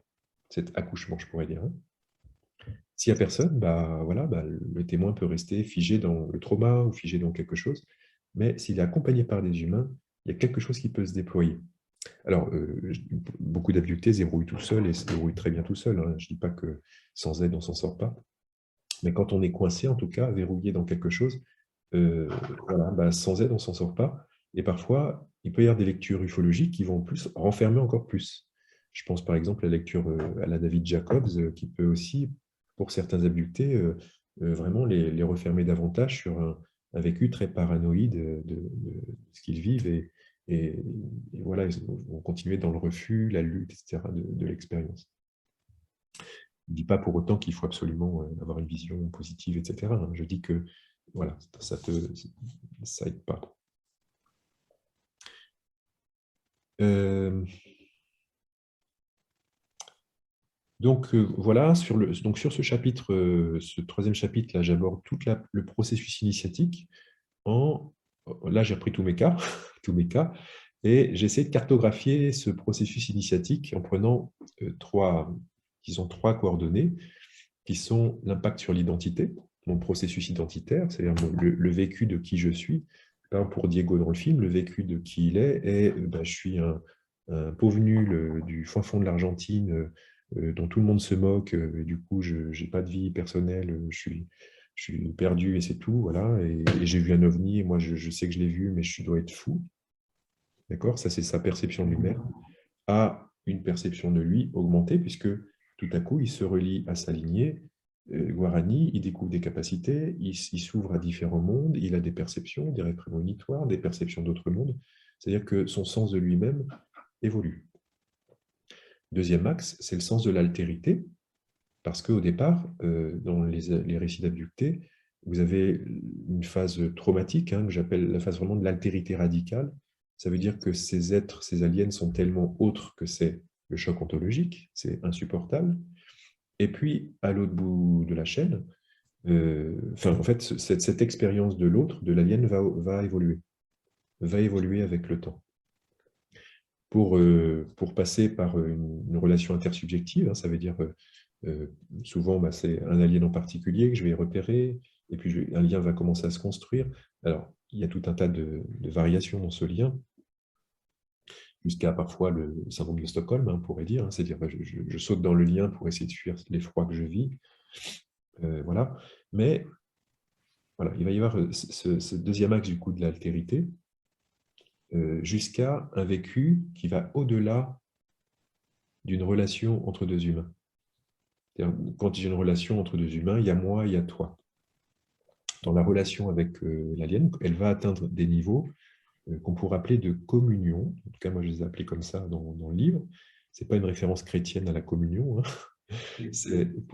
cet accouchement, je pourrais dire. S'il n'y a personne, le témoin peut rester figé dans le trauma ou figé dans quelque chose, mais s'il est accompagné par des humains, il y a quelque chose qui peut se déployer. Alors, beaucoup d'abductés se débrouillent tout seuls et se débrouillent très bien tout seuls. Je ne dis pas que sans aide, on ne s'en sort pas. Mais quand on est coincé, en tout cas, verrouillé dans quelque chose, sans aide, on ne s'en sort pas. Et parfois, il peut y avoir des lectures ufologiques qui vont plus renfermer encore plus. Je pense par exemple à la lecture à la David Jacobs, qui peut aussi, pour certains abductés, vraiment les refermer davantage sur un vécu très paranoïde de ce qu'ils vivent. Et voilà, ils vont continuer dans le refus, la lutte, etc., de l'expérience. Je ne dis pas pour autant qu'il faut absolument avoir une vision positive, etc. Je dis que voilà, ça aide pas. Voilà, sur ce chapitre, ce troisième chapitre, là, j'aborde tout le processus initiatique. Là, j'ai repris tous mes cas, et j'essaie de cartographier ce processus initiatique en prenant trois coordonnées, qui sont l'impact sur l'identité, mon processus identitaire, c'est-à-dire le vécu de qui je suis. Pour Diego dans le film, le vécu de qui il est, je suis un pauvre nul du fin fond de l'Argentine, dont tout le monde se moque, et du coup, je n'ai pas de vie personnelle, je suis perdu et c'est tout, voilà, et j'ai vu un ovni, et moi je sais que je l'ai vu, mais je dois être fou. D'accord? Ça, c'est sa perception de lui-même, à une perception de lui augmentée, puisque tout à coup, il se relie à sa lignée Guarani, il découvre des capacités, il s'ouvre à différents mondes, il a des perceptions, des rêves prémonitoires, des perceptions d'autres mondes, c'est-à-dire que son sens de lui-même évolue. Deuxième axe, c'est le sens de l'altérité, parce qu'au départ, dans les récits d'abductés, vous avez une phase traumatique, que j'appelle la phase vraiment de l'altérité radicale. Ça veut dire que ces êtres, ces aliens sont tellement autres que c'est le choc ontologique, c'est insupportable. Et puis, à l'autre bout de la chaîne, en fait, cette expérience de l'autre, de l'alien, va évoluer avec le temps. Pour passer par une relation intersubjective, ça veut dire souvent c'est un alien en particulier que je vais repérer, et puis un lien va commencer à se construire. Alors, il y a tout un tas de variations dans ce lien, jusqu'à parfois le syndrome de Stockholm, on pourrait dire, c'est-à-dire je saute dans le lien pour essayer de fuir l'effroi que je vis. Voilà. Mais voilà, il va y avoir ce deuxième axe du coup de l'altérité, jusqu'à un vécu qui va au-delà d'une relation entre deux humains. Quand j'ai une relation entre deux humains, il y a moi, il y a toi. Dans la relation avec l'alien, elle va atteindre des niveaux qu'on pourrait appeler de communion. En tout cas, moi, je les ai appelés comme ça dans le livre. Ce n'est pas une référence chrétienne à la communion.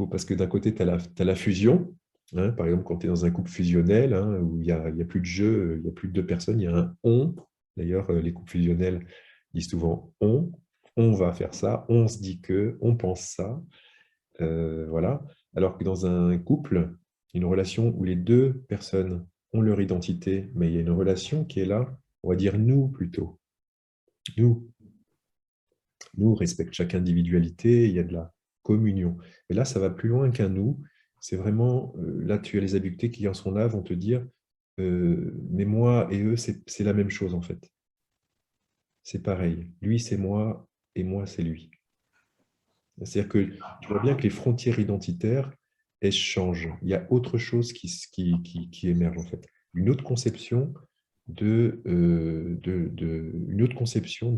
Parce que d'un côté, tu as la fusion. Par exemple, quand tu es dans un couple fusionnel, où il n'y a plus de jeu, il n'y a plus de deux personnes, il y a un « on ». D'ailleurs, les couples fusionnels disent souvent « on va faire ça, on se dit que, on pense ça ». Voilà. Alors que dans un couple, une relation où les deux personnes ont leur identité, mais il y a une relation qui est là, on va dire nous plutôt. Nous respecte chaque individualité, il y a de la communion. Mais là, ça va plus loin qu'un nous. C'est vraiment, là, tu as les abductés qui en sont là, vont te dire, mais moi et eux, c'est la même chose en fait. C'est pareil. Lui, c'est moi, et moi, c'est lui. C'est-à-dire que tu vois bien que les frontières identitaires, elles changent. Il y a autre chose qui émerge, en fait. Une autre conception une autre conception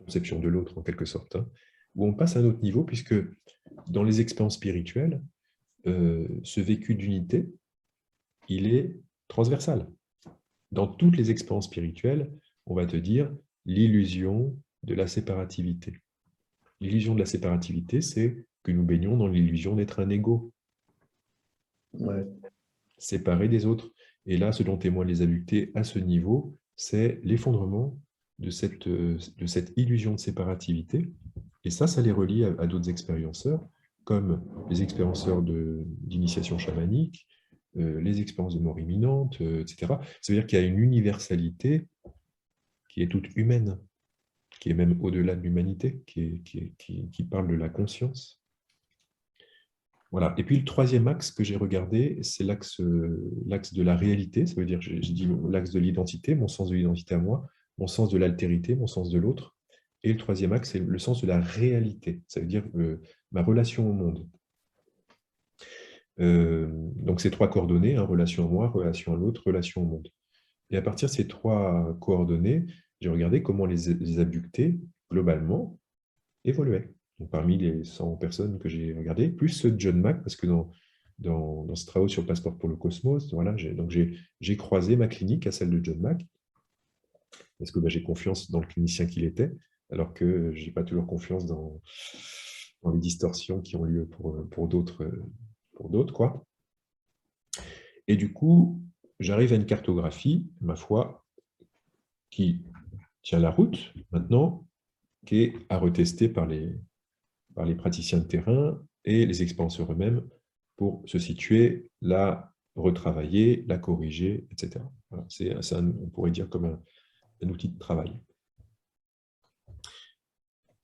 conception de l'autre en quelque sorte, hein, où on passe à un autre niveau, puisque dans les expériences spirituelles, ce vécu d'unité, il est transversal. Dans toutes les expériences spirituelles, on va te dire l'illusion de la séparativité. L'illusion de la séparativité, c'est que nous baignons dans l'illusion d'être un ego, Ouais. séparé des autres. Et là, ce dont témoignent les abductés à ce niveau, c'est l'effondrement de cette illusion de séparativité. Et ça les relie à d'autres expérienceurs, comme les expérienceurs d'initiation chamanique, les expériences de mort imminente, etc. Ça veut dire qu'il y a une universalité qui est toute humaine, qui est même au-delà de l'humanité, qui parle de la conscience. Voilà. Et puis le troisième axe que j'ai regardé, c'est l'axe de la réalité, ça veut dire, j'ai dit l'axe de l'identité, mon sens de l'identité à moi, mon sens de l'altérité, mon sens de l'autre. Et le troisième axe, c'est le sens de la réalité, ça veut dire ma relation au monde. Donc ces trois coordonnées, hein, relation à moi, relation à l'autre, relation au monde. Et à partir de ces trois coordonnées, j'ai regardé comment les abductés, globalement, évoluaient. Donc, parmi les 100 personnes que j'ai regardées, plus ceux de John Mack, parce que dans ce travail sur le passeport pour le cosmos, voilà, j'ai croisé ma clinique à celle de John Mack, parce que j'ai confiance dans le clinicien qu'il était, alors que je n'ai pas toujours confiance dans les distorsions qui ont lieu pour d'autres, quoi. Et du coup, j'arrive à une cartographie, ma foi, qui tient la route maintenant, qui est à retester par les praticiens de terrain et les expérienceurs eux-mêmes pour se situer, la retravailler, la corriger, etc. Voilà, on pourrait dire comme un outil de travail.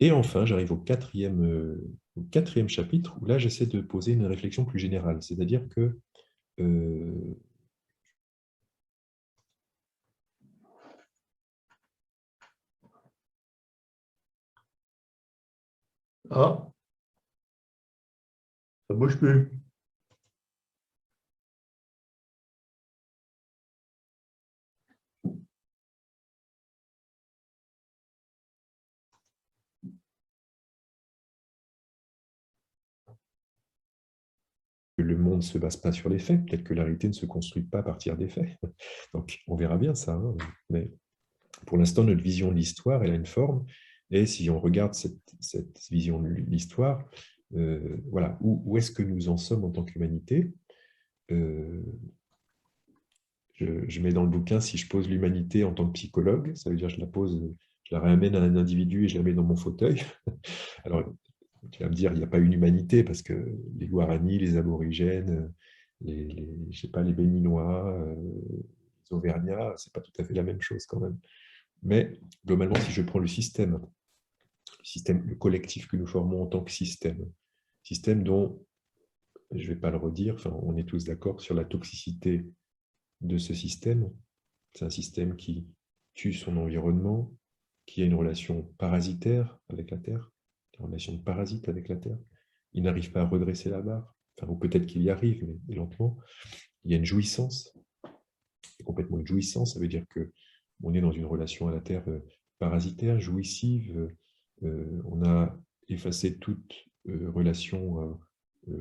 Et enfin, j'arrive au quatrième chapitre, où là, j'essaie de poser une réflexion plus générale. C'est-à-dire que Ah, ça bouge plus. le monde ne se base pas sur les faits, peut-être que la réalité ne se construit pas à partir des faits. Donc, on verra bien ça. Hein. Mais pour l'instant, notre vision de l'histoire, elle a une forme. Et si on regarde cette vision de l'histoire, voilà, où est-ce que nous en sommes en tant qu'humanité? Je mets dans le bouquin, si je pose l'humanité en tant que psychologue, ça veut dire que je la ramène à un individu et je la mets dans mon fauteuil. Alors, tu vas me dire, il n'y a pas une humanité, parce que les Guaranis, les Aborigènes, je sais pas, les Béninois, les Auvergnats, ce n'est pas tout à fait la même chose quand même. Mais globalement, si je prends le système, le collectif que nous formons en tant que système dont, je ne vais pas le redire, enfin, on est tous d'accord sur la toxicité de ce système. C'est un système qui tue son environnement, qui a une relation parasitaire avec la Terre, une relation de parasite avec la Terre. Il n'arrive pas à redresser la barre, enfin, ou peut-être qu'il y arrive, mais lentement. Il y a une jouissance, complètement une jouissance, ça veut dire qu'on est dans une relation à la Terre parasitaire, jouissive. On a effacé toute relation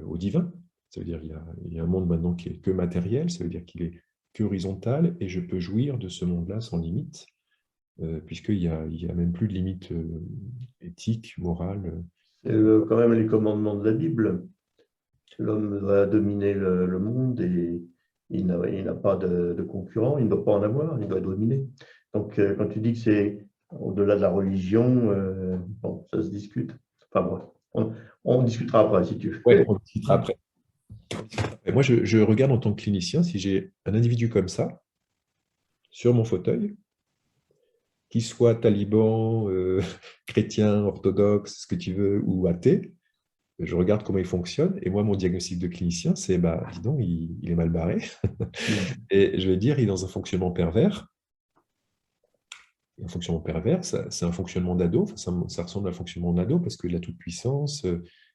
au divin. Ça veut dire qu'il y a un monde maintenant qui est que matériel, ça veut dire qu'il est que horizontal, et je peux jouir de ce monde-là sans limite, puisqu'il n'y a même plus de limite éthique, morale. C'est quand même les commandements de la Bible. L'homme va dominer le monde et il n'a pas de concurrent, il ne doit pas en avoir, il doit dominer. Donc, quand tu dis que c'est au-delà de la religion, bon, ça se discute. Enfin, bref, on discutera après, si tu veux. Ouais, on discutera après. Et moi, je regarde en tant que clinicien, si j'ai un individu comme ça, sur mon fauteuil, qu'il soit taliban, chrétien, orthodoxe, ce que tu veux, ou athée, je regarde comment il fonctionne, et moi, mon diagnostic de clinicien, c'est, dis donc, il est mal barré, et je vais dire, il est dans un fonctionnement pervers. Et un fonctionnement pervers, c'est un fonctionnement d'ado, ça ressemble à un fonctionnement d'ado, parce que la toute-puissance,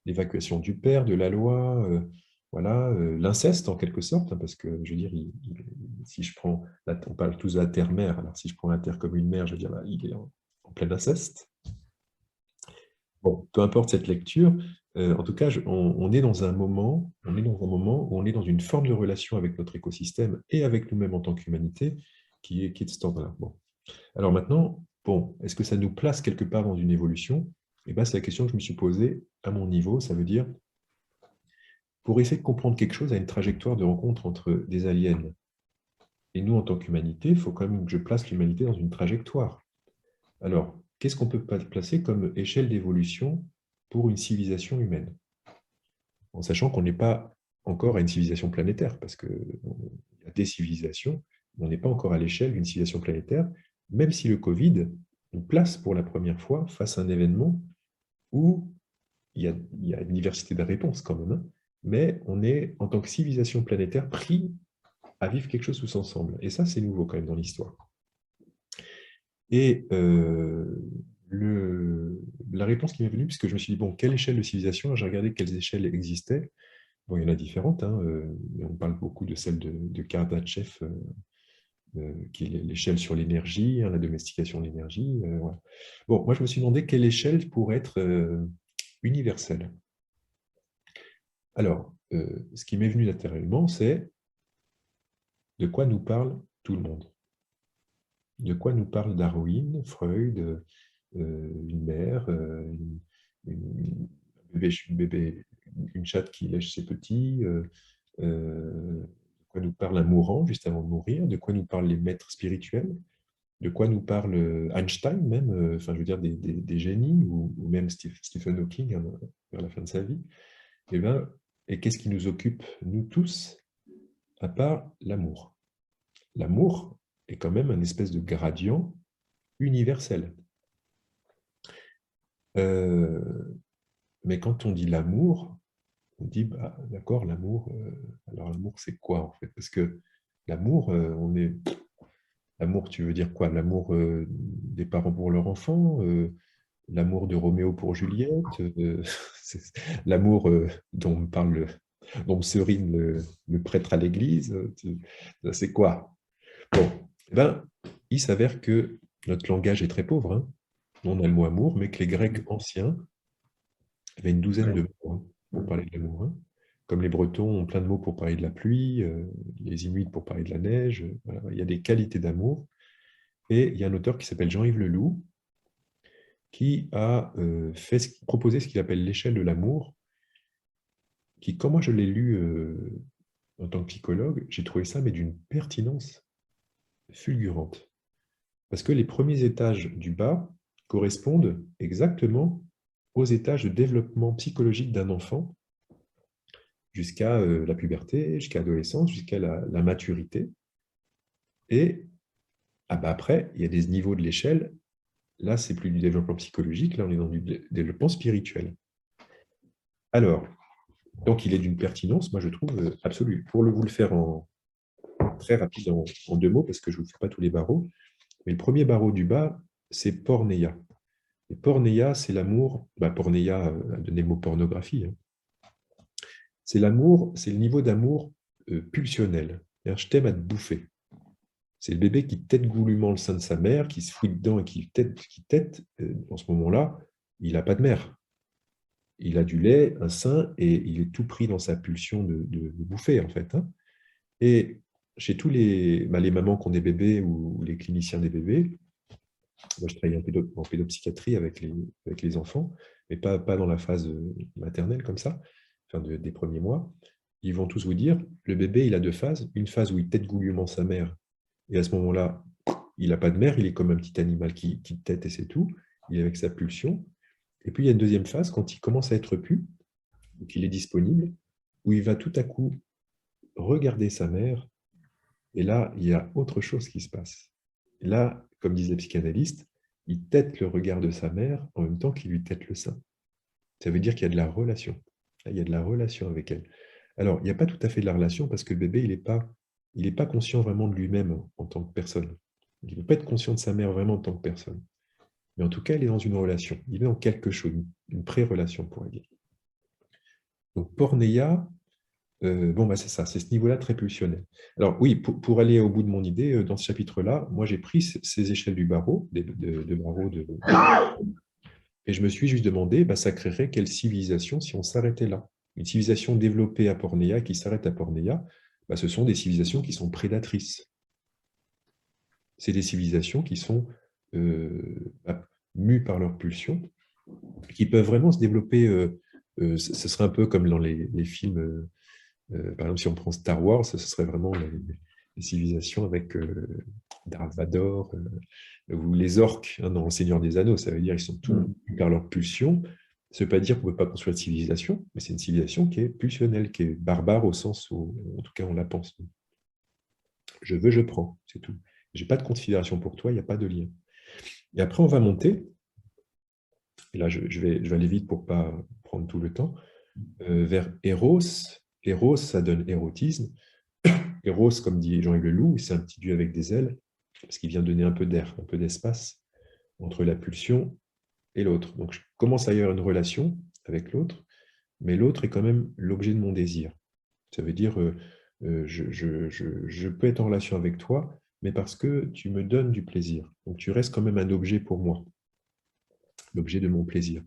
l'évacuation du père, de la loi, voilà, l'inceste en quelque sorte, hein, parce que, je veux dire, si je prends, on parle tous de la terre-mère, alors si je prends la terre comme une mère, je veux dire, il est en plein inceste. Bon, peu importe cette lecture, en tout cas, on est dans un moment, où on est dans une forme de relation avec notre écosystème et avec nous-mêmes en tant qu'humanité qui est de cet ordre-là. Bon. Alors maintenant, bon, est-ce que ça nous place quelque part dans une évolution? Eh ben, c'est la question que je me suis posée à mon niveau. Ça veut dire, pour essayer de comprendre quelque chose à une trajectoire de rencontre entre des aliens et nous en tant qu'humanité, il faut quand même que je place l'humanité dans une trajectoire. Alors, qu'est-ce qu'on peut placer comme échelle d'évolution pour une civilisation humaine? En sachant qu'on n'est pas encore à une civilisation planétaire, parce qu'il y a des civilisations, mais on n'est pas encore à l'échelle d'une civilisation planétaire, même si le Covid nous place pour la première fois face à un événement où il y a une diversité de réponses quand même, hein, mais on est, en tant que civilisation planétaire, pris à vivre quelque chose tous ensemble. Et ça, c'est nouveau quand même dans l'histoire. Et la réponse qui m'est venue, puisque je me suis dit, bon, quelle échelle de civilisation? J'ai regardé quelles échelles existaient. Bon, il y en a différentes, hein, mais on parle beaucoup de celle de Kardashev, qui est l'échelle sur l'énergie, hein, la domestication de l'énergie. Voilà. Bon, moi, je me suis demandé quelle échelle pourrait être universelle. Alors, ce qui m'est venu naturellement, c'est de quoi nous parle tout le monde. De quoi nous parle Darwin, Freud, une mère, une chatte qui lèche ses petits, de quoi nous parle un mourant juste avant de mourir, de quoi nous parlent les maîtres spirituels, de quoi nous parle Einstein même, enfin je veux dire des génies, ou même Stephen Hawking hein, vers la fin de sa vie. Et qu'est-ce qui nous occupe, nous tous, à part l'amour? L'amour est quand même un espèce de gradient universel. Mais quand on dit l'amour, on dit, bah, d'accord, l'amour, alors l'amour, c'est quoi en fait? Parce que l'amour, l'amour, tu veux dire quoi? L'amour des parents pour leur enfant, l'amour de Roméo pour Juliette, l'amour dont me serine le prêtre à l'église, c'est quoi? Bon, eh ben, il s'avère que notre langage est très pauvre, hein. On a le mot amour, mais que les Grecs anciens avaient une douzaine de mots hein, pour parler de l'amour. Hein. Comme les Bretons ont plein de mots pour parler de la pluie, les Inuits pour parler de la neige. Voilà. Il y a des qualités d'amour. Et il y a un auteur qui s'appelle Jean-Yves Leloup qui a proposé ce qu'il appelle l'échelle de l'amour, qui, quand moi je l'ai lu en tant que psychologue, j'ai trouvé ça mais d'une pertinence fulgurante. Parce que les premiers étages du bas correspondent exactement aux étages de développement psychologique d'un enfant jusqu'à la puberté, jusqu'à l'adolescence, jusqu'à la maturité. Et après, il y a des niveaux de l'échelle. Là, c'est plus du développement psychologique, là, on est dans du développement spirituel. Alors, donc, il est d'une pertinence, moi, je trouve, absolue. Pour vous le faire très rapide, en 2 mots, parce que je ne vous fais pas tous les barreaux, mais le premier barreau du bas, c'est porneia. Et porneia, c'est l'amour. Porneia a donné le mot pornographie. Hein. C'est l'amour, c'est le niveau d'amour pulsionnel. Je t'aime à te bouffer. C'est le bébé qui tète goulûment le sein de sa mère, qui se fouille dedans et qui tète. En ce moment-là, il n'a pas de mère. Il a du lait, un sein, et il est tout pris dans sa pulsion de bouffer, en fait. Hein. Et chez tous les mamans qui ont des bébés ou les cliniciens des bébés, moi, je travaille en pédopsychiatrie avec les enfants, mais pas dans la phase maternelle comme ça, enfin des premiers mois. Ils vont tous vous dire, le bébé, il a 2 phases. Une phase où il tète goulûment sa mère, et à ce moment-là, il n'a pas de mère, il est comme un petit animal qui tète et c'est tout. Il est avec sa pulsion. Et puis, il y a une deuxième phase, quand il commence à être pu, qu'il est disponible, où il va tout à coup regarder sa mère, et là, il y a autre chose qui se passe. Et là, comme disent les psychanalystes, il tète le regard de sa mère en même temps qu'il lui tète le sein. Ça veut dire qu'il y a de la relation. Il y a de la relation avec elle. Alors, il n'y a pas tout à fait de la relation parce que le bébé, il n'est pas conscient vraiment de lui-même en tant que personne. Il ne peut pas être conscient de sa mère vraiment en tant que personne. Mais en tout cas, il est dans une relation. Il est dans quelque chose, une pré-relation, on pourrait dire. Donc, porneia, c'est ça, c'est ce niveau-là très pulsionnel. Alors oui, pour aller au bout de mon idée, dans ce chapitre-là, moi j'ai pris ces échelles du barreau, de barreau Et je me suis juste demandé, ça créerait quelle civilisation si on s'arrêtait là? Une civilisation développée à Pornéa qui s'arrête à Pornéa, ce sont des civilisations qui sont prédatrices. C'est des civilisations qui sont mues par leur pulsion, qui peuvent vraiment se développer. Ce serait un peu comme dans les films, par exemple, si on prend Star Wars, ce serait vraiment les civilisations avec Darth Vader ou les orques dans Le Seigneur des Anneaux. Ça veut dire qu'ils sont tous mus par leur pulsion. Ça ne veut pas dire qu'on ne peut pas construire de civilisation, mais c'est une civilisation qui est pulsionnelle, qui est barbare au sens où, en tout cas, on la pense. Je veux, je prends, c'est tout. Je n'ai pas de considération pour toi, il n'y a pas de lien. Et après, on va monter, et là, je vais aller vite pour ne pas prendre tout le temps, vers Eros. Eros, ça donne érotisme. Eros, comme dit Jean-Yves Leloup, c'est un petit dieu avec des ailes, parce qu'il vient donner un peu d'air, un peu d'espace entre la pulsion et l'autre. Donc, je commence à y avoir une relation avec l'autre, mais l'autre est quand même l'objet de mon désir. Ça veut dire, je peux être en relation avec toi, mais parce que tu me donnes du plaisir. Donc, tu restes quand même un objet pour moi, l'objet de mon plaisir.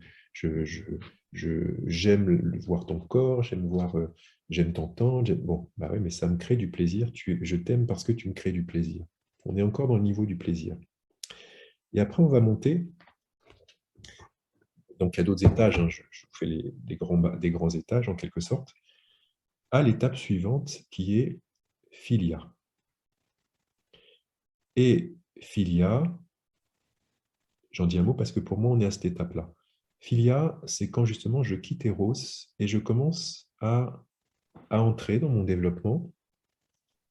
J'aime voir ton corps, j'aime t'entendre. Bon, oui, mais ça me crée du plaisir. Je t'aime parce que tu me crées du plaisir. On est encore dans le niveau du plaisir. Et après, on va monter. Donc, il y a d'autres étages. Je vous fais des grands étages, en quelque sorte, à l'étape suivante, qui est Philia. Et Philia, j'en dis un mot parce que pour moi, on est à cette étape-là. Philia, c'est quand justement je quitte Eros et je commence à entrer dans mon développement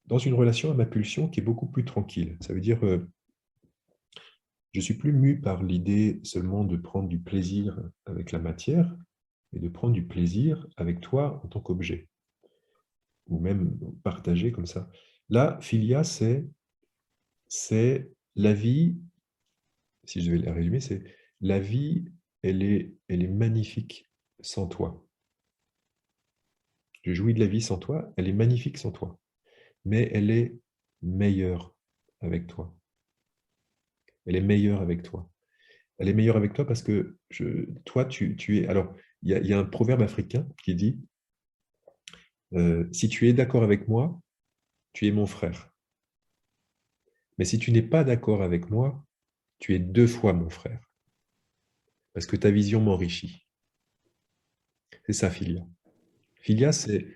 dans une relation à ma pulsion qui est beaucoup plus tranquille. Ça veut dire, je ne suis plus mu par l'idée seulement de prendre du plaisir avec la matière, mais de prendre du plaisir avec toi en tant qu'objet, ou même partager comme ça. Là, Philia, c'est la vie, si je vais la résumer, c'est la vie, elle est magnifique sans toi. Je jouis de la vie sans toi, elle est magnifique sans toi, mais elle est meilleure avec toi. Elle est meilleure avec toi. Elle est meilleure avec toi parce que toi, tu es... Alors, il y a un proverbe africain qui dit si tu es d'accord avec moi, tu es mon frère. Mais si tu n'es pas d'accord avec moi, tu es 2 fois mon frère. Parce que ta vision m'enrichit. C'est ça, Philia. Philia, c'est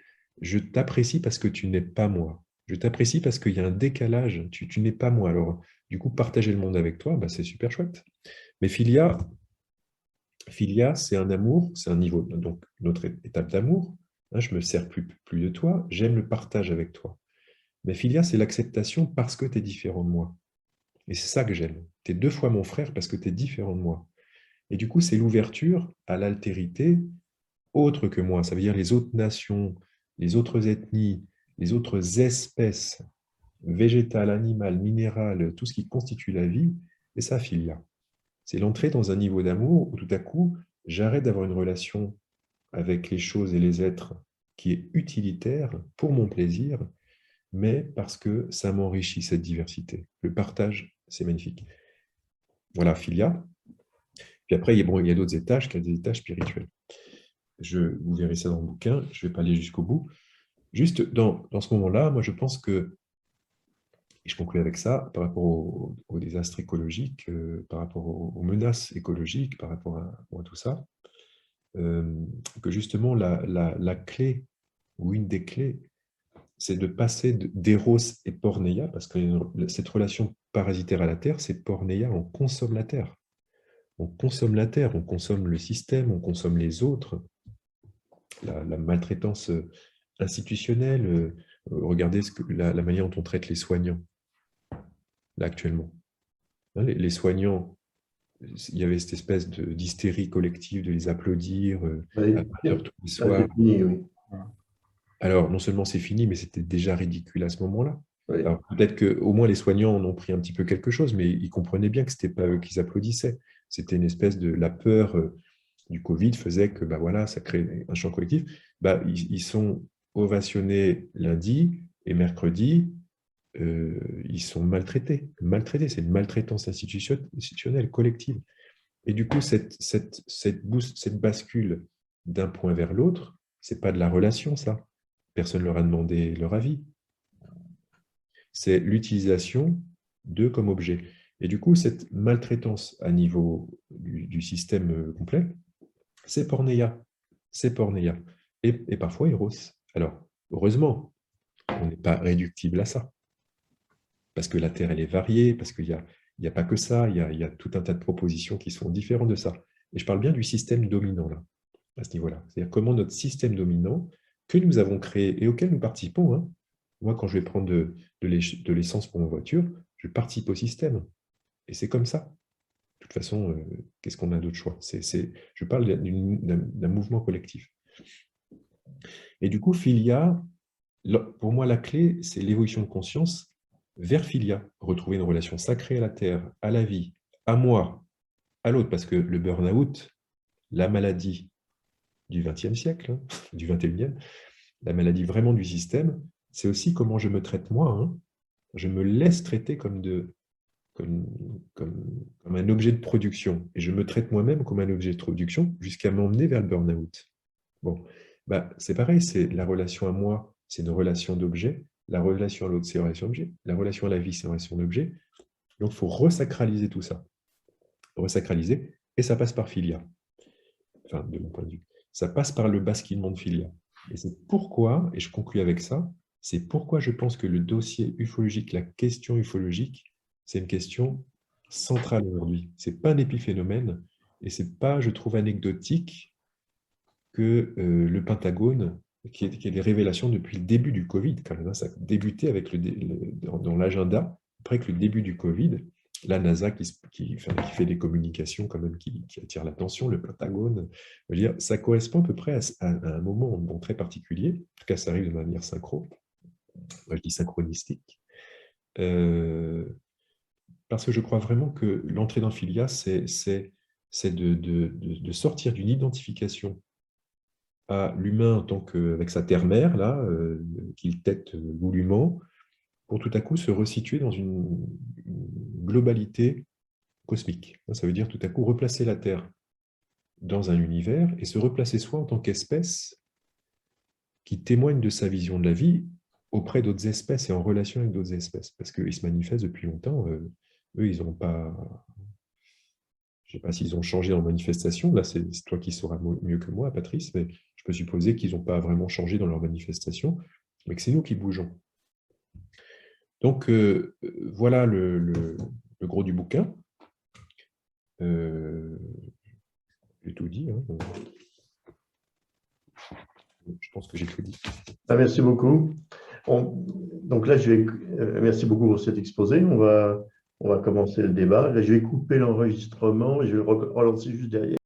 je t'apprécie parce que tu n'es pas moi. Je t'apprécie parce qu'il y a un décalage. Tu n'es pas moi. Alors, du coup, partager le monde avec toi, c'est super chouette. Mais Philia, c'est un amour, c'est un niveau, donc une autre étape d'amour. Je ne me sers plus de toi, j'aime le partage avec toi. Mais Philia, c'est l'acceptation parce que tu es différent de moi. Et c'est ça que j'aime. Tu es 2 fois mon frère parce que tu es différent de moi. Et du coup, c'est l'ouverture à l'altérité autre que moi. Ça veut dire les autres nations, les autres ethnies, les autres espèces, végétales, animales, minérales, tout ce qui constitue la vie, et ça, Philia. C'est l'entrée dans un niveau d'amour où tout à coup, j'arrête d'avoir une relation avec les choses et les êtres qui est utilitaire pour mon plaisir, mais parce que ça m'enrichit cette diversité. Le partage, c'est magnifique. Voilà, Philia. Puis après, il y a d'autres étages, qui sont des étages spirituels. Vous verrez ça dans le bouquin, je ne vais pas aller jusqu'au bout. Juste dans ce moment-là, moi je pense que, et je conclue avec ça, par rapport aux désastres écologiques, par rapport aux menaces écologiques, par rapport à tout ça, que justement la clé, ou une des clés, c'est de passer d'Eros et Porneia, parce que cette relation parasitaire à la Terre, c'est Porneia, on consomme la Terre. On consomme la Terre, on consomme le système, on consomme les autres. La maltraitance institutionnelle, regardez la manière dont on traite les soignants, là actuellement. Les soignants, il y avait cette espèce d'hystérie collective de les applaudir à 20h tous les soirs. Oui. Alors, non seulement c'est fini, mais c'était déjà ridicule à ce moment-là. Oui. Alors, peut-être qu'au moins les soignants en ont pris un petit peu quelque chose, mais ils comprenaient bien que ce n'était pas eux qui applaudissaient. C'était une espèce de... La peur du Covid faisait que voilà, ça crée un champ collectif. Ils sont ovationnés lundi et mercredi, ils sont maltraités. Maltraités, c'est une maltraitance institutionnelle, collective. Et du coup, cette bascule d'un point vers l'autre, ce n'est pas de la relation, ça. Personne ne leur a demandé leur avis. C'est l'utilisation d'eux comme objet. Et du coup, cette maltraitance à niveau du système complet, c'est pornéia. C'est pornéia. Et parfois Eros. Alors, heureusement, on n'est pas réductible à ça. Parce que la Terre, elle est variée, parce qu'il n'y a pas que ça, il y a tout un tas de propositions qui sont différentes de ça. Et je parle bien du système dominant, là, à ce niveau-là. C'est-à-dire comment notre système dominant, que nous avons créé et auquel nous participons, hein. Moi, quand je vais prendre de l'essence pour ma voiture, je participe au système. Et c'est comme ça. De toute façon, qu'est-ce qu'on a d'autre choix? Je parle d'un mouvement collectif. Et du coup, Philia, pour moi, la clé, c'est l'évolution de conscience vers Philia, retrouver une relation sacrée à la terre, à la vie, à moi, à l'autre, parce que le burn-out, la maladie du XXe siècle, hein, du XXIe, la maladie vraiment du système, c'est aussi comment je me traite moi. Hein. Je me laisse traiter comme un objet de production, et je me traite moi-même comme un objet de production jusqu'à m'emmener vers le burn-out. Bon, bah, c'est pareil, c'est la relation à moi, c'est une relation d'objet, la relation à l'autre, c'est une relation d'objet, la relation à la vie, c'est une relation d'objet. Donc, il faut resacraliser tout ça. Resacraliser, et ça passe par Philia. Enfin, de mon point de vue. Ça passe par le basculement de Philia. Et c'est pourquoi, et je conclue avec ça, c'est pourquoi je pense que le dossier ufologique, la question ufologique, c'est une question centrale aujourd'hui. Ce n'est pas un épiphénomène, et ce n'est pas, je trouve, anecdotique que le Pentagone, qui est des révélations depuis le début du Covid, quand même, hein, ça a débuté avec dans l'agenda, après que le début du Covid, la NASA qui fait des communications quand même qui attirent l'attention, le Pentagone, je veux dire, ça correspond à peu près à un moment bon, très particulier, en tout cas ça arrive de manière synchro, moi je dis synchronistique, parce que je crois vraiment que l'entrée dans Philia, c'est de sortir d'une identification à l'humain en tant qu'avec sa terre-mère, là, qu'il tête goulûment, pour tout à coup se resituer dans une globalité cosmique. Ça veut dire tout à coup replacer la Terre dans un univers et se replacer soi en tant qu'espèce qui témoigne de sa vision de la vie auprès d'autres espèces et en relation avec d'autres espèces. Parce qu'ils se manifestent depuis longtemps. Eux, ils n'ont pas... Je ne sais pas s'ils ont changé en manifestation. Là, c'est toi qui sauras mieux que moi, Patrice, mais je peux supposer qu'ils n'ont pas vraiment changé dans leur manifestation, mais que c'est nous qui bougeons. Donc, voilà le gros du bouquin. J'ai tout dit. Hein. Je pense que j'ai tout dit. Ah, merci beaucoup. Donc là, merci beaucoup pour cet exposé. On va commencer le débat. Là, je vais couper l'enregistrement et je vais relancer juste derrière.